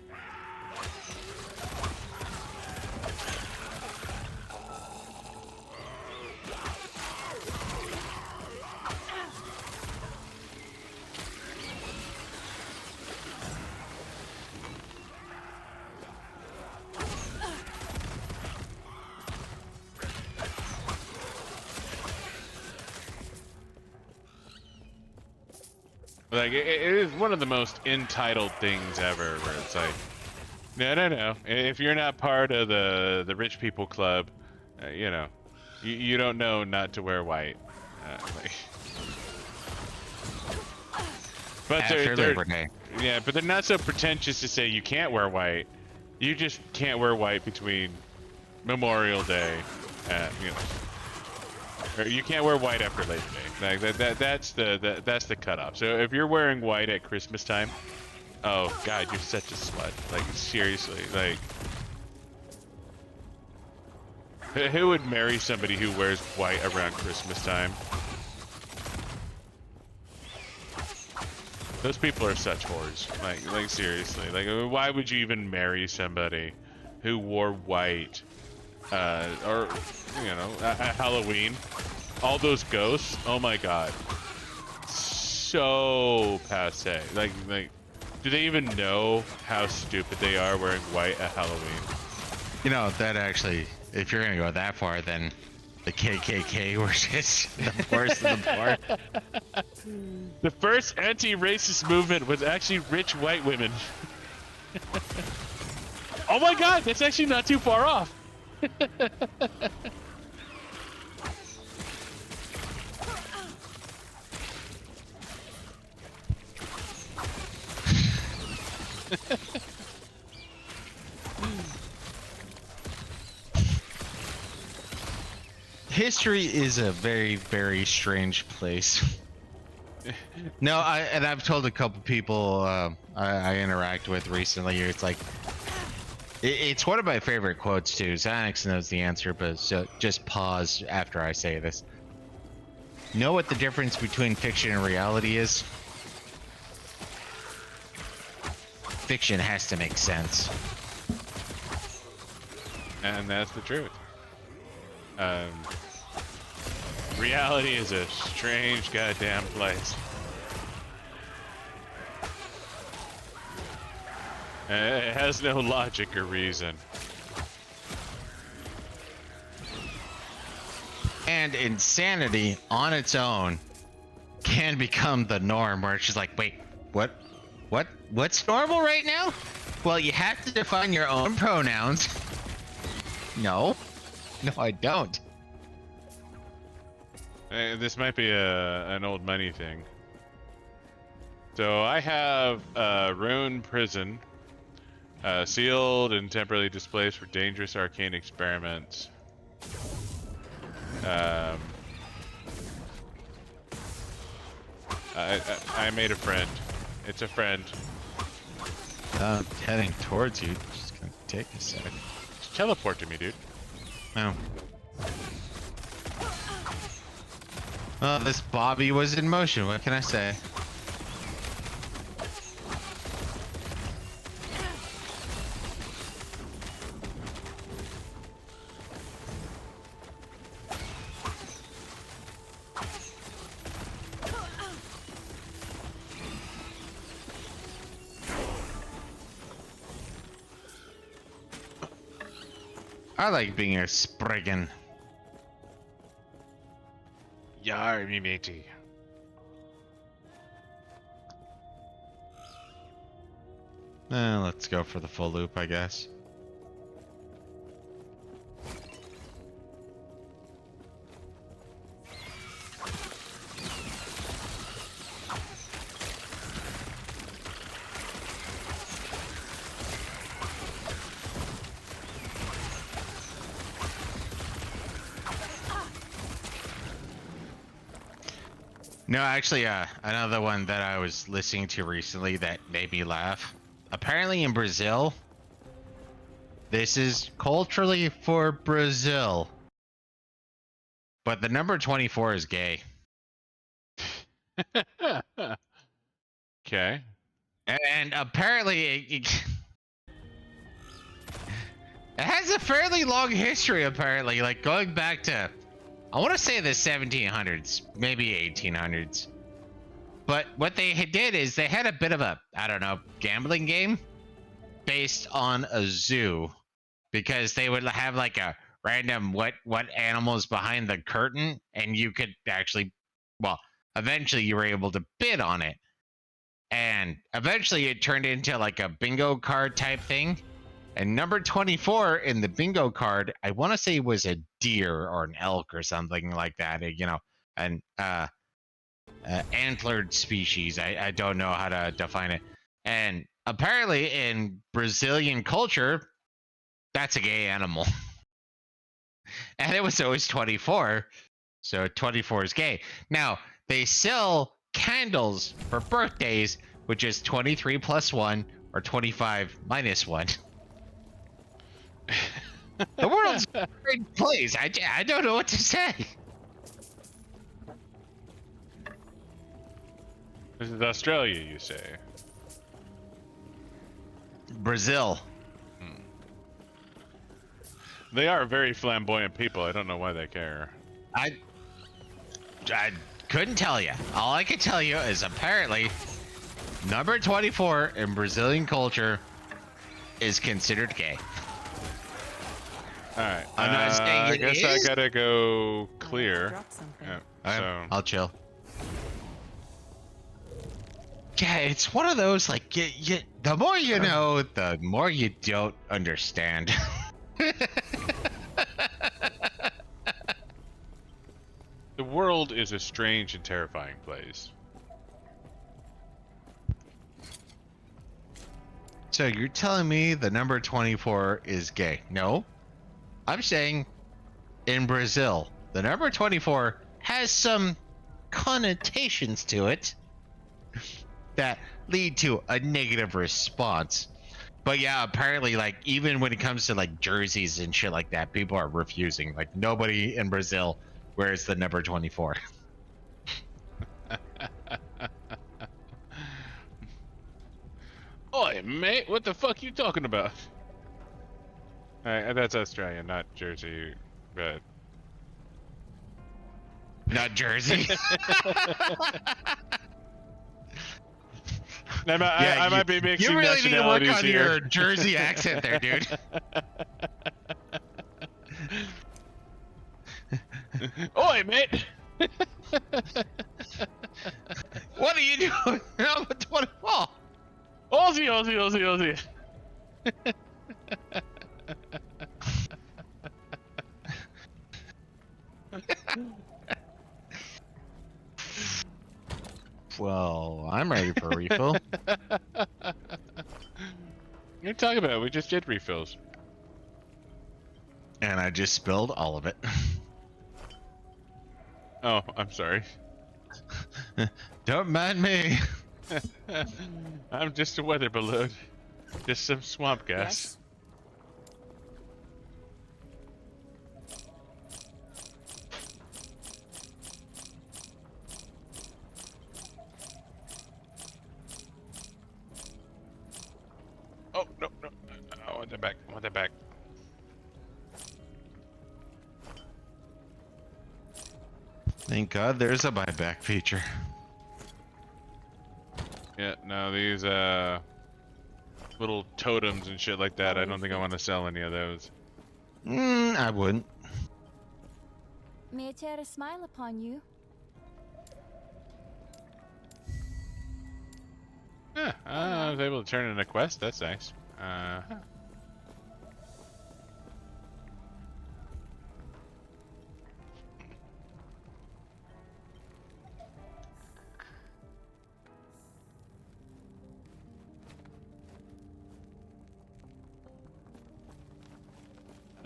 Like it is one of the most entitled things ever, where it's like, no. If you're not part of the rich people club, you know, you don't know not to wear white. Like, but After they're Labor Day. yeah, but they're not so pretentious to say you can't wear white. You just can't wear white between Memorial Day, you know, or you can't wear white after Labor Day. Like that's the cutoff. So if you're wearing white at Christmas time, oh God, you're such a slut. Like seriously, like who would marry somebody who wears white around Christmas time? Those people are such whores. Like seriously. Like, why would you even marry somebody who wore white, or you know, at Halloween? All those ghosts. Oh my God. So passe. Like, do they even know how stupid they are wearing white at Halloween? You know, that actually, if you're gonna go that far, then the KKK were just the worst of the poor. The first anti-racist movement was actually rich white women. Oh my God, that's actually not too far off. History is a very, very strange place. No, I've told a couple people I interact with recently. It's like it's one of my favorite quotes too. Xanax knows the answer, but so just pause after I say this. Know what the difference between fiction and reality is? Fiction has to make sense. And that's the truth. Reality is a strange goddamn place. It has no logic or reason. And insanity on its own can become the norm, where it's just like, wait, what's normal right now? Well, you have to define your own pronouns. No, I don't. This might be an old money thing. So I have Rune Prison, sealed and temporarily displaced for dangerous arcane experiments. I made a friend. It's a friend. I'm heading towards you. Just gonna take a sec. Just teleport to me, dude. Oh. Well, this Bobby was in motion. What can I say? I like being a Spriggan. Yar, me matey. Let's go for the full loop, I guess. No, actually, another one that I was listening to recently that made me laugh. Apparently in Brazil, this is culturally for Brazil, but the number 24 is gay. Okay. And apparently it has a fairly long history, apparently, like going back to, I want to say the 1700s, maybe 1800s. But what they did is they had a bit of a, I don't know, gambling game based on a zoo, because they would have like a random what animals behind the curtain, and you could actually, well, eventually you were able to bid on it. And eventually it turned into like a bingo card type thing. And number 24 in the bingo card, I want to say was a deer or an elk or something like that. You know, an antlered species. I don't know how to define it. And apparently in Brazilian culture, that's a gay animal. And it was always 24. So 24 is gay. Now, they sell candles for birthdays, which is 23 plus 1 or 25 minus 1. The world's a great place. I don't know what to say. This is Australia, you say? Brazil. They are very flamboyant people. I don't know why they care. I couldn't tell you. All I can tell you is apparently number 24 in Brazilian culture is considered gay. All right. I'm not saying I it guess is. I gotta go I clear. dropped something. Yeah, so I'll chill. Yeah, it's one of those like the more you know, the more you don't understand. the world is a strange and terrifying place. So you're telling me the number 24 is gay? No. I'm saying in Brazil, the number 24 has some connotations to it that lead to a negative response. But yeah, apparently, like, even when it comes to like jerseys and shit like that, people are refusing. Like, nobody in Brazil wears the number 24. Oi, mate, what the fuck you talking about? Alright, that's Australian, not Jersey, but... Not Jersey. I might be mixing you really need to work nationalities on here. your Jersey accent there, dude. Oi, mate! What are you doing? Number 24. Aussie, Aussie, Aussie, Aussie. Well, I'm ready for a refill. What are you talking about? We just did refills. And I just spilled all of it. Oh, I'm sorry. Don't mind me. I'm just a weather balloon. Just some swamp gas. Yes. Oh, no, no. I want that back. I want that back. Thank God there's a buyback feature. Yeah, no, these, little totems and shit like that, I don't think I want to sell any of those. I wouldn't. May I tear a smile upon you? Yeah, I was able to turn in a quest. That's nice.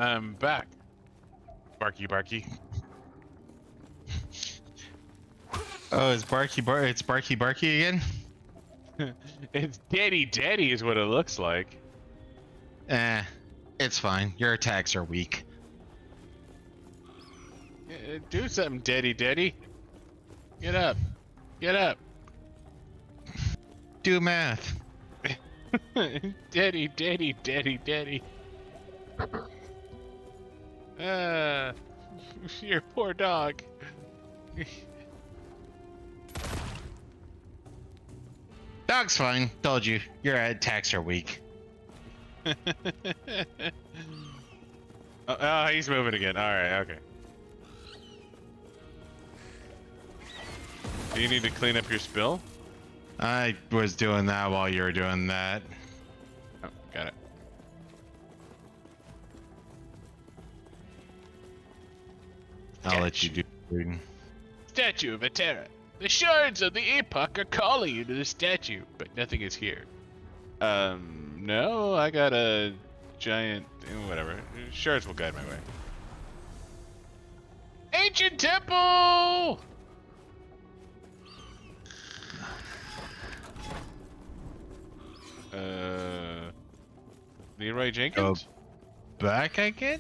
I'm back. Barky, barky. Oh, it's it's Barky again? It's Daddy Daddy is what it looks like. It's fine. Your attacks are weak. Do something, Daddy Daddy. Get up. Get up. Do math. Daddy, Daddy, Daddy, Daddy. Your poor dog. Dog's fine. Told you. Your attacks are weak. Oh, he's moving again. Alright, okay. Do you need to clean up your spill? I was doing that while you were doing that. Oh, got it. I'll let you do it. Statue of Atera. The shards of the Epoch are calling you to the statue, but nothing is here. No, I got a giant, whatever. Shards will guide my way. Ancient temple! Leroy Jenkins? Back again?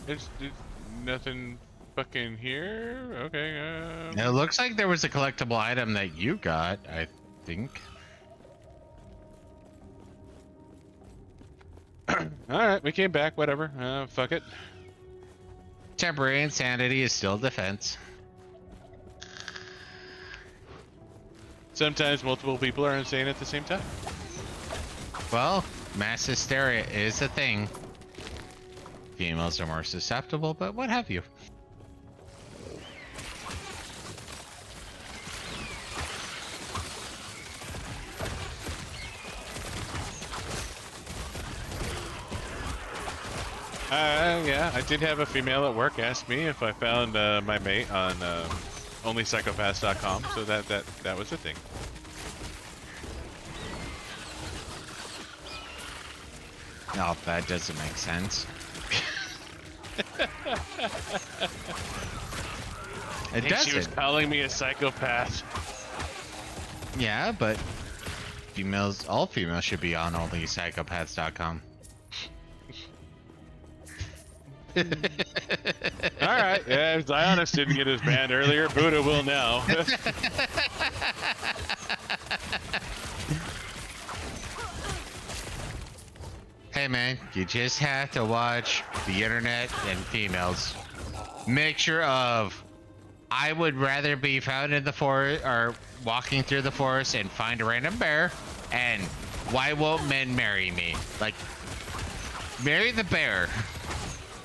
There's nothing fucking here? Okay, It looks like there was a collectible item that you got, I think. Alright, we came back, whatever. Fuck it. Temporary insanity is still defense. Sometimes multiple people are insane at the same time. Well, mass hysteria is a thing. Females are more susceptible, but what have you. Yeah, I did have a female at work ask me if I found my mate on onlypsychopaths.com, so that was a thing. No, that doesn't make sense. I It think she was doesn't. calling me a psychopath. Yeah, but females, all females should be on onlypsychopaths.com. Alright, yeah, Zionis didn't get his banned earlier, Buddha will now. Hey man, you just have to watch the internet and females. Mixture of, I would rather be found in the forest or walking through the forest and find a random bear, and why won't men marry me? Like, marry the bear.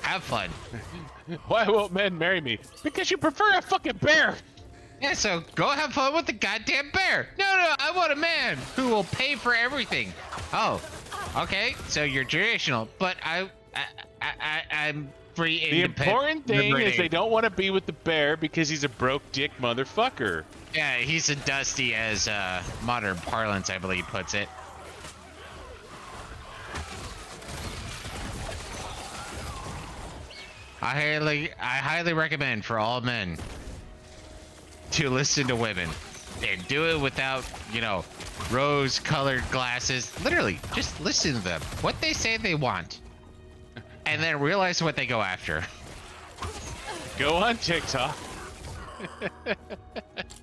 Have fun. Why won't men marry me? Because you prefer a fucking bear! Yeah, so go have fun with the goddamn bear. No, I want a man who will pay for everything. Oh, okay. So you're traditional, but I'm free. The important thing is they don't want to be with the bear because he's a broke dick motherfucker. Yeah, he's a dusty, as modern parlance, I believe, puts it. I highly recommend for all men to listen to women and do it without, you know, rose-colored glasses. Literally, just listen to them. What they say they want, and then realize what they go after. Go on TikTok.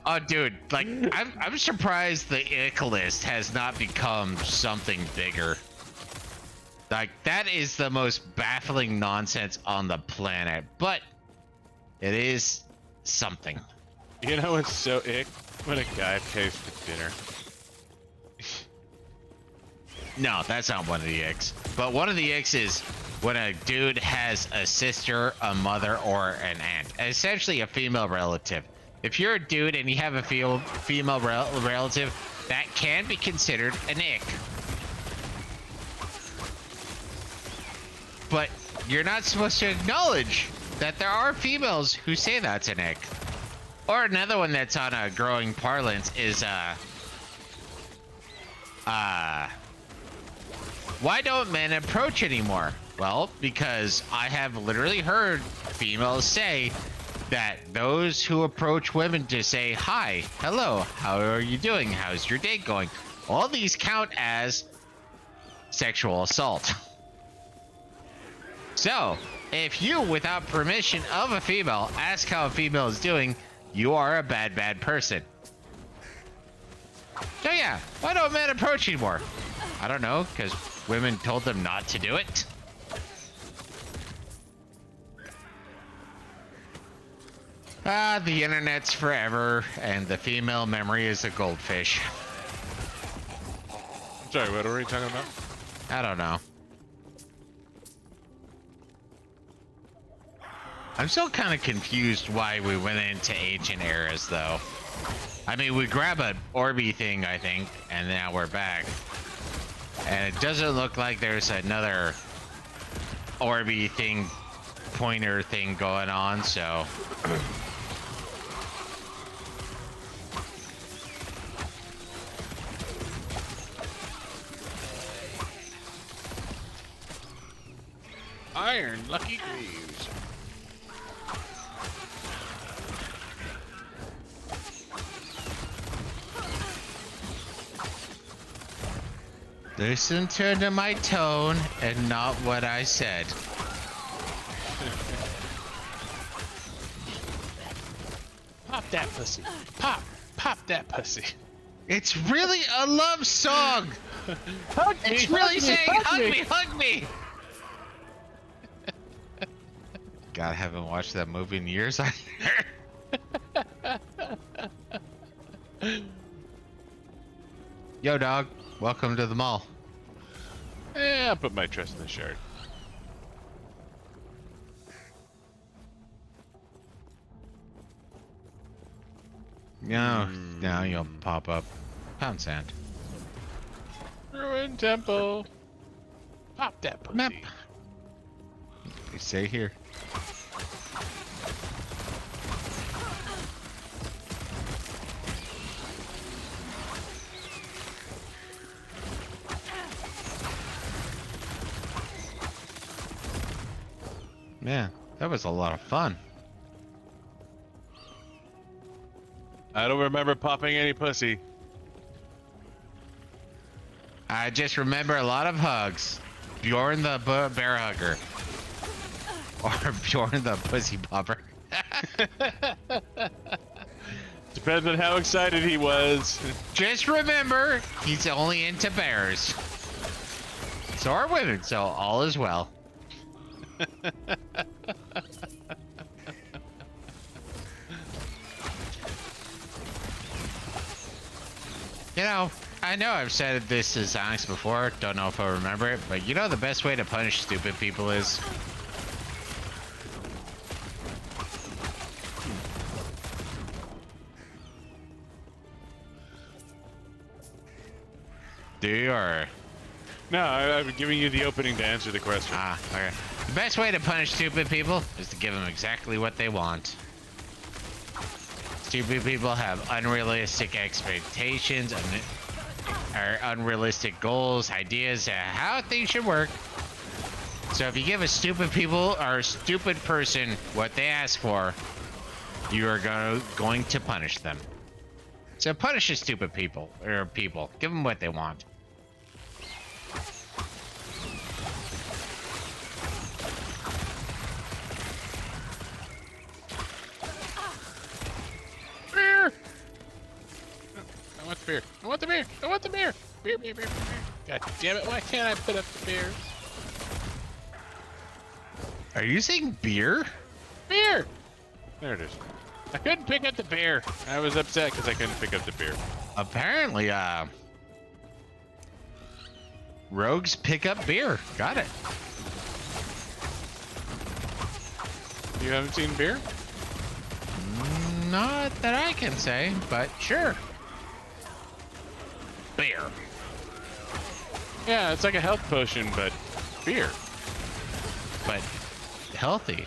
Oh, dude, like I'm surprised the ick list has not become something bigger. Like, that is the most baffling nonsense on the planet, but it is something. You know what's so ick? When a guy pays for dinner. No, that's not one of the icks. But one of the icks is when a dude has a sister, a mother, or an aunt. Essentially a female relative. If you're a dude and you have a female relative, that can be considered an ick. But you're not supposed to acknowledge that there are females who say that's an ick. Or another one that's on a growing parlance is, why don't men approach anymore? Well, because I have literally heard females say that those who approach women to say, hi, hello, how are you doing? How's your day going? All these count as sexual assault. So, if you, without permission of a female, ask how a female is doing, you are a bad person. So yeah, why don't men approach anymore? I don't know, because women told them not to do it. The internet's forever, and the female memory is a goldfish. Sorry, what are we talking about? I don't know. I'm still kind of confused why we went into ancient eras, though. I mean, we grab an Orby thing, I think, and now we're back. And it doesn't look like there's another Orby thing, pointer thing going on, so. Iron Lucky Greaves. Listen to my tone and not what I said. Pop that pussy. Pop that pussy. It's really a love song. Hug It's really saying, hug me. God, I haven't watched that movie in years. Yo, dog. Welcome to the mall. Yeah, I'll put my trust in the shard. No, now you'll pop up. Pound sand. Ruined temple. Pop that pussy. Map. You stay here. Man, that was a lot of fun. I don't remember popping any pussy. I just remember a lot of hugs. Bjorn the bear hugger. Or Bjorn the pussy popper. Depends on how excited he was. Just remember, he's only into bears. So are women, so all is well. You know, I know I've said this to Zonix before, don't know if I remember it, but you know the best way to punish stupid people is? Do you, or? No, I'm giving you the opening to answer the question. Ah, okay. The best way to punish stupid people is to give them exactly what they want. Stupid people have unrealistic expectations or unrealistic goals, ideas, how things should work. So if you give a stupid people or a stupid person what they ask for, you are going to punish them. So punish the stupid people or people. Give them what they want. Beer! I want the beer. I want the beer. I want the beer. Beer, beer, beer, beer, beer. God damn it, why can't I put up the beers? Are you saying beer? Beer! There it is. I couldn't pick up the beer. I was upset because I couldn't pick up the beer. Apparently, rogues pick up beer. Got it. You haven't seen beer? Not that I can say, but sure. Beer. Yeah, it's like a health potion, but beer. But healthy.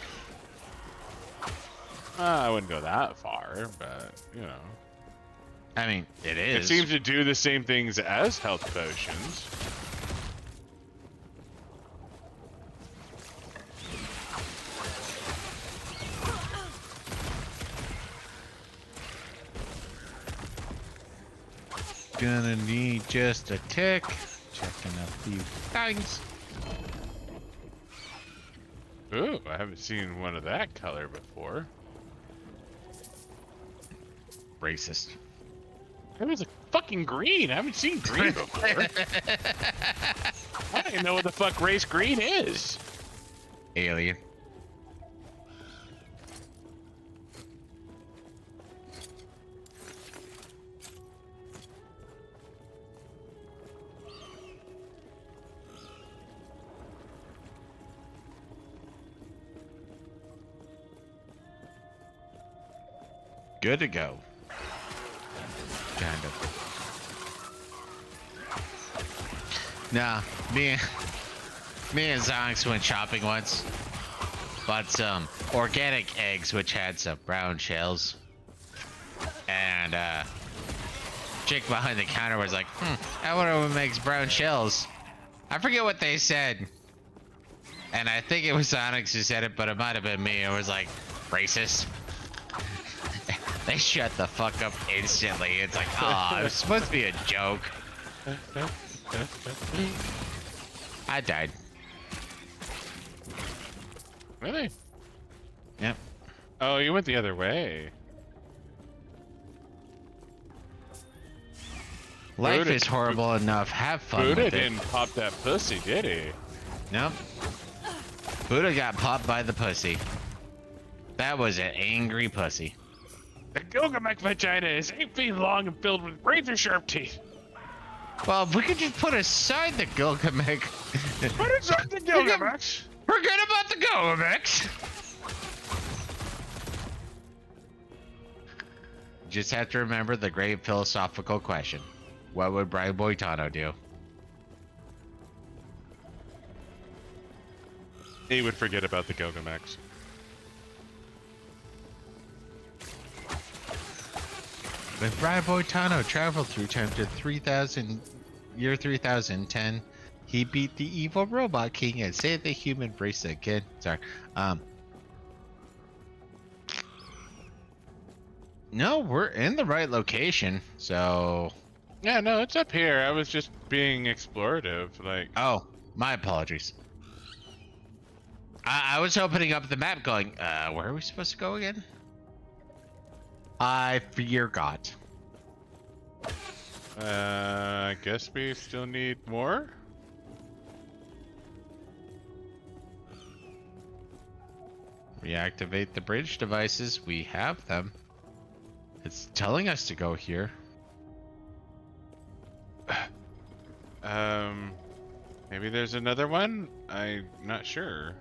I wouldn't go that far, but, you know. I mean, it It is. seems to do the same things as health potions. Gonna need just a tick. Checking a few things. Ooh, I haven't seen one of that color before. Racist. It was a fucking green. I haven't seen green before. I don't even know what the fuck race green is. Alien. Good to go. it. Nah, me and Zonix went shopping once. Bought some organic eggs, which had some brown shells. And chick behind the counter was like, I wonder what makes brown shells. I forget what they said. And I think it was Onyx who said it, but it might have been me. It was like, racist. They shut the fuck up instantly. It's like, oh, it was supposed to be a joke. I died. Really? Yep. Oh, you went the other way. Life Buddha- is horrible enough. Have fun Buddha with it. didn't pop that pussy, did he? Nope. Buddha got popped by the pussy. That was an angry pussy. The Gilgamesh vagina is 8 feet long and filled with razor-sharp teeth. Well, if we could just put aside the Gilgamesh. What is up the Gilgamesh? Forget about the Gilgamesh. Just have to remember the great philosophical question. What would Brian Boitano do? He would forget about the Gilgamesh. When Brian Boitano traveled through time to year 3010, he beat the evil robot king and saved the human race again. Sorry. No, we're in the right location, so... Yeah, no, it's up here. I was just being explorative, like... Oh, my apologies. I was opening up the map going, where are we supposed to go again? I forgot. I guess we still need more? Reactivate the bridge devices. We have them. It's telling us to go here. Maybe there's another one? I'm not sure.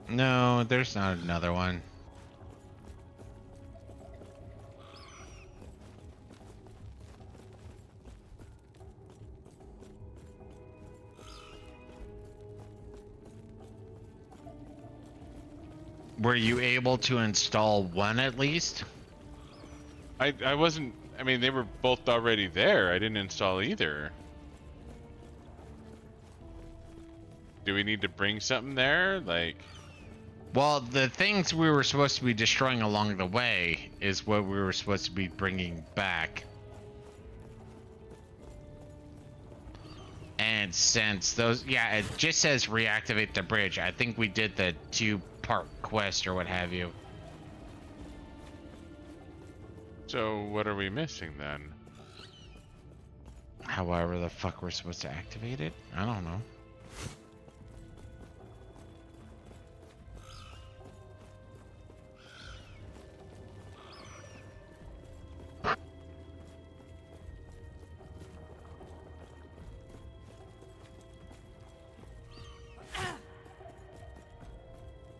No, there's not another one. Were you able to install one at least? I wasn't... I mean, they were both already there. I didn't install either. Do we need to bring something there? Like... Well, the things we were supposed to be destroying along the way is what we were supposed to be bringing back. And since those, yeah, it just says reactivate the bridge. I think we did the 2-part quest or what have you. So what are we missing then? However the fuck we're supposed to activate it? I don't know.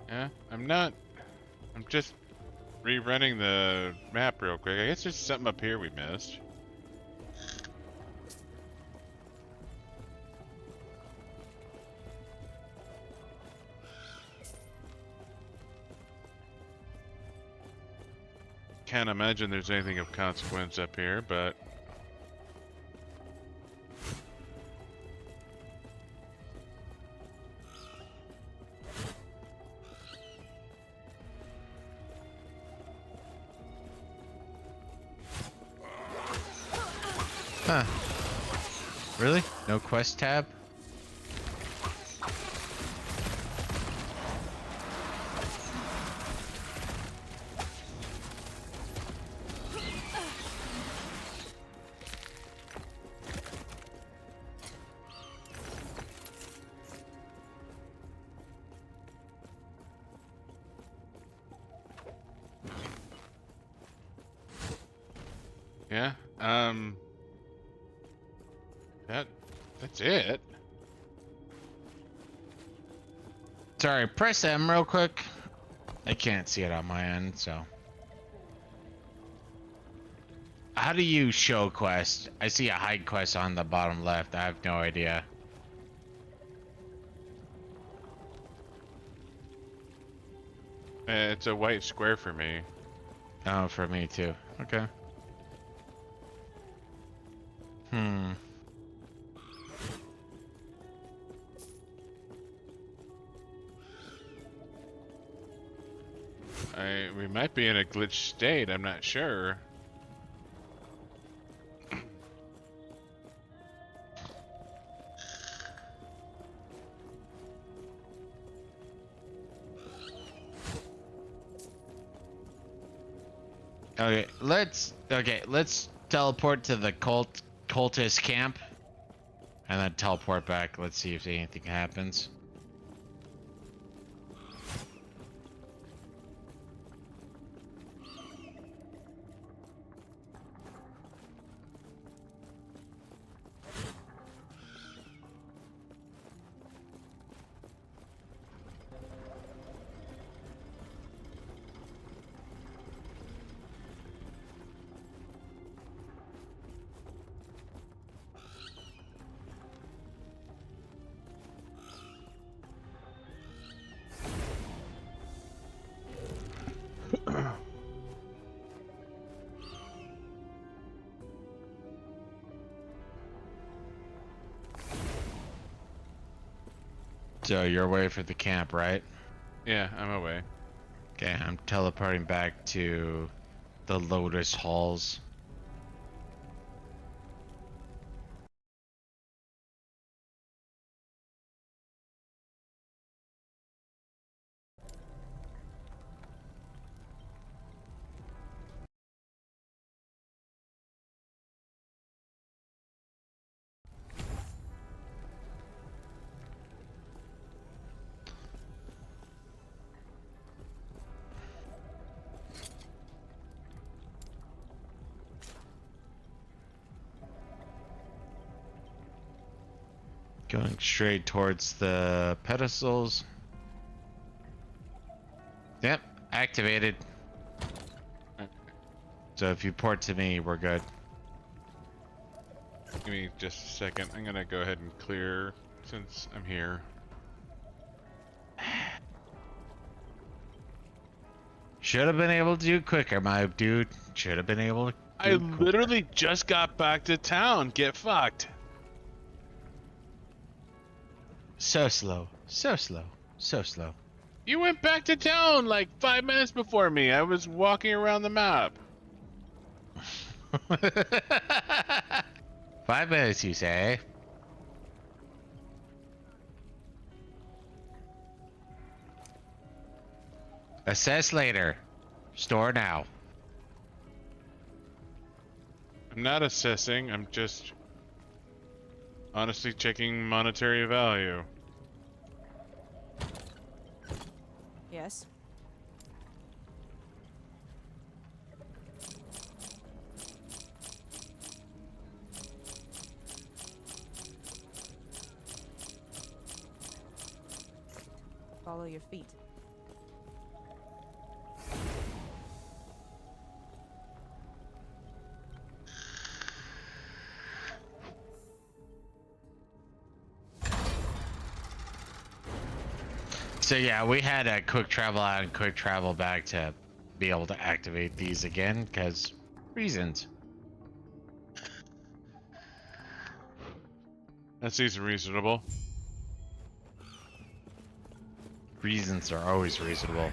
Yeah, I'm just rerunning the map real quick. I guess there's something up here we missed. Can't imagine there's anything of consequence up here, but... Huh. Really? No quest tab? Yeah, that's it. Sorry, press M real quick. I can't see it on my end, so. how do you show quest? I see a hide quest on the bottom left. I have no idea. It's a white square for me. Oh, for me too. Okay. Hmm. We might be in a glitch state. I'm not sure. Let's teleport to the cultist camp and then teleport back. Let's see if anything happens. So you're away for the camp, right? Yeah, I'm away. Okay, I'm teleporting back to the Lotus Halls. Going straight towards the pedestals. Yep, activated. So if you port to me, we're good. Give me just a second. I'm gonna go ahead and clear since I'm here. Should have been able to do quicker, my dude. Should have been able to I do quicker. literally just got back to town. Get fucked. So slow, so slow, so slow. You went back to town like 5 minutes before me. I was walking around the map. 5 minutes, you say? Assess later. Store now. I'm not assessing. I'm just honestly checking monetary value. Yes. Follow your feet. So yeah, we had a quick travel out and quick travel back to be able to activate these again, because reasons. That seems reasonable. Reasons are always reasonable.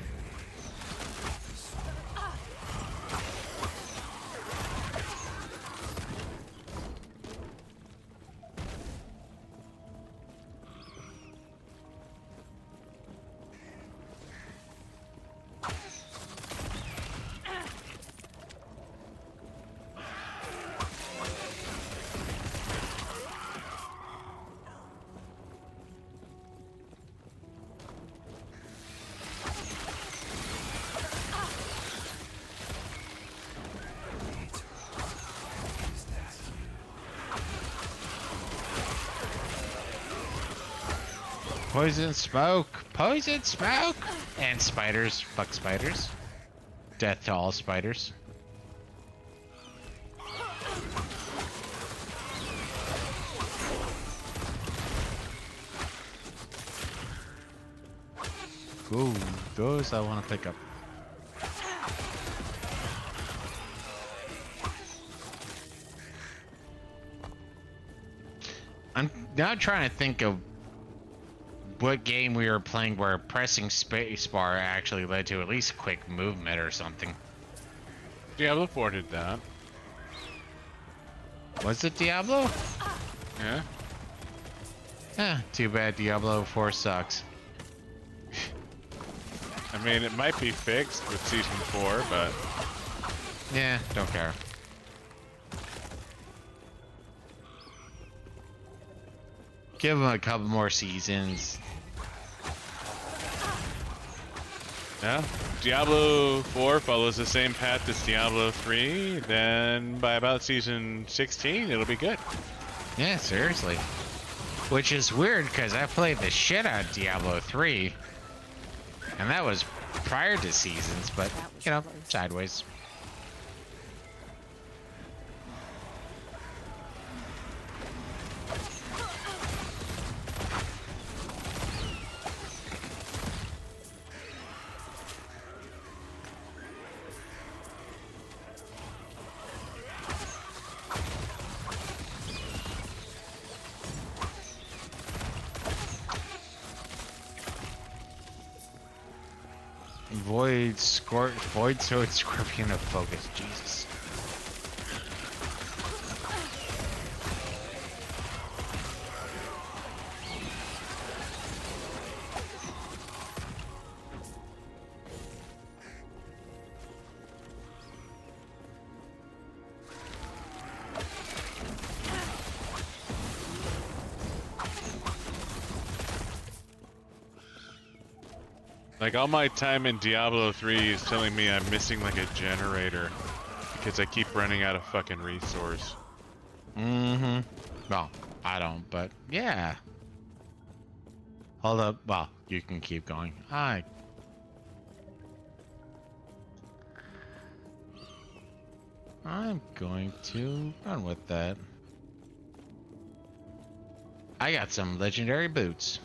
Poison smoke! Poison smoke! And spiders. Fuck spiders. Death to all spiders. Ooh, those I want to pick up. I'm now trying to think of what game we were playing where pressing spacebar actually led to at least quick movement or something. Diablo 4 did that. Was it Diablo? Yeah. Too bad Diablo 4 sucks. I mean, it might be fixed with season 4, but Yeah, don't care. Give them a couple more seasons. yeah. Diablo 4 follows the same path as Diablo 3. Then by about season 16, it'll be good. Yeah, seriously. Which is weird because I played the shit out of Diablo 3. And that was prior to seasons, but, That was you know, close. sideways. Void Sword Scorpion of Focus. Jesus. Like, all my time in Diablo 3 is telling me I'm missing, like, a generator. Because I keep running out of fucking resource. Mm-hmm. Well, I don't, but yeah. Hold up. Well, you can keep going. I'm going to run with that. I got some legendary boots.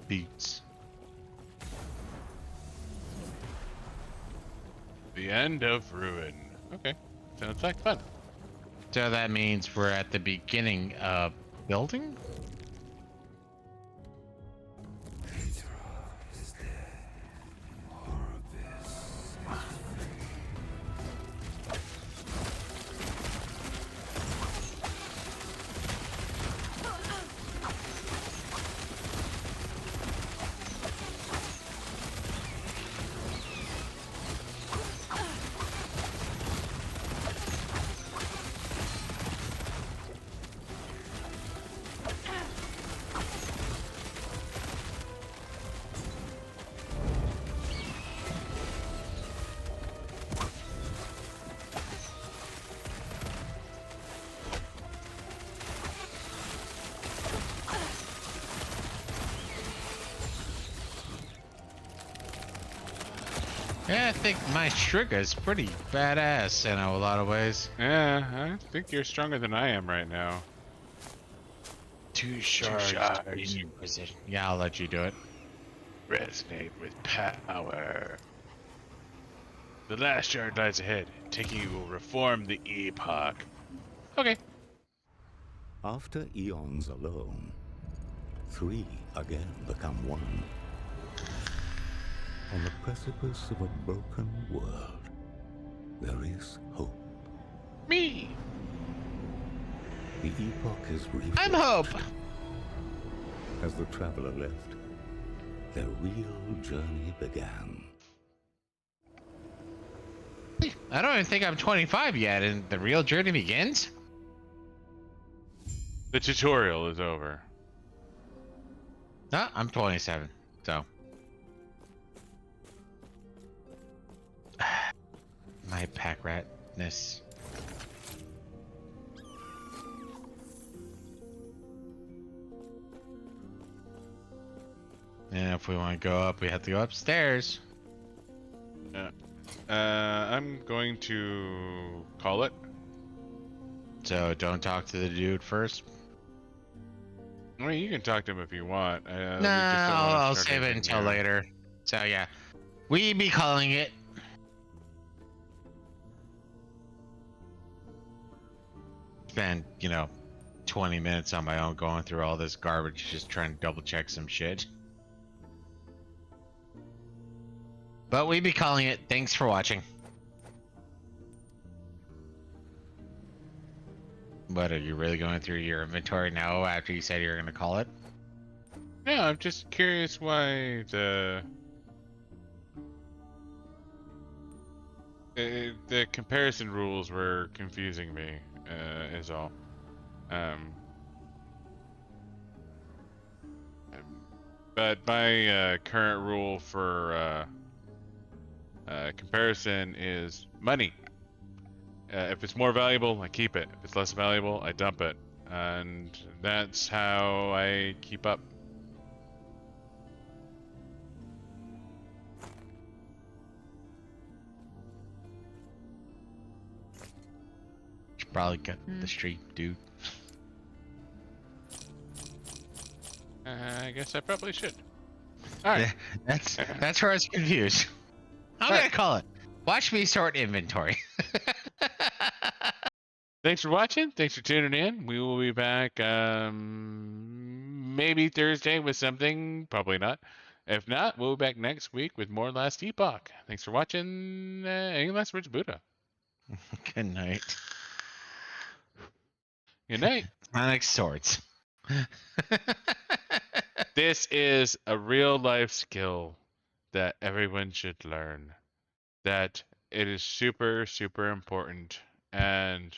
Boots. The end of Ruin. Okay. Sounds like fun. So that means we're at the beginning of building? Yeah, I think my Striga's pretty badass in a lot of ways. Yeah, I think you're stronger than I am right now. Too shards in your position. Yeah, I'll let you do it. Resonate with power. The last yard lies ahead. Taking you will reform the Epoch. Okay. After eons alone, three again become one. On the precipice of a broken world, there is hope. Me! The Epoch is I'm refilled. Hope! As the traveler left, their real journey began. I don't even think I'm 25 yet, and the real journey begins? The tutorial is over. No, I'm 27, so. My pack ratness. And if we want to go up, we have to go upstairs. Yeah. I'm going to call it. So don't talk to the dude first. I mean, you can talk to him if you want. Nah, I'll save it until later. So yeah, we be calling it. Spend 20 minutes on my own going through all this garbage, just trying to double check some shit. But we be calling it. Thanks for watching. What, are you really going through your inventory now after you said you were going to call it? No, I'm just curious why the comparison rules were confusing me. Is all. But my current rule for comparison is money. If it's more valuable, I keep it. If it's less valuable, I dump it. And that's how I keep up. Should probably cut the street, dude. I guess I probably should. All right. Yeah, that's where I was confused. I'm gonna call it. Watch me sort inventory. Thanks for watching. Thanks for tuning in. We will be back maybe Thursday with something. Probably not. If not, we'll be back next week with more Last Epoch. Thanks for watching. Any last words, Buddha? Good night. Good night. Sonic swords. This is a real life skill that everyone should learn. That it is super, super important. And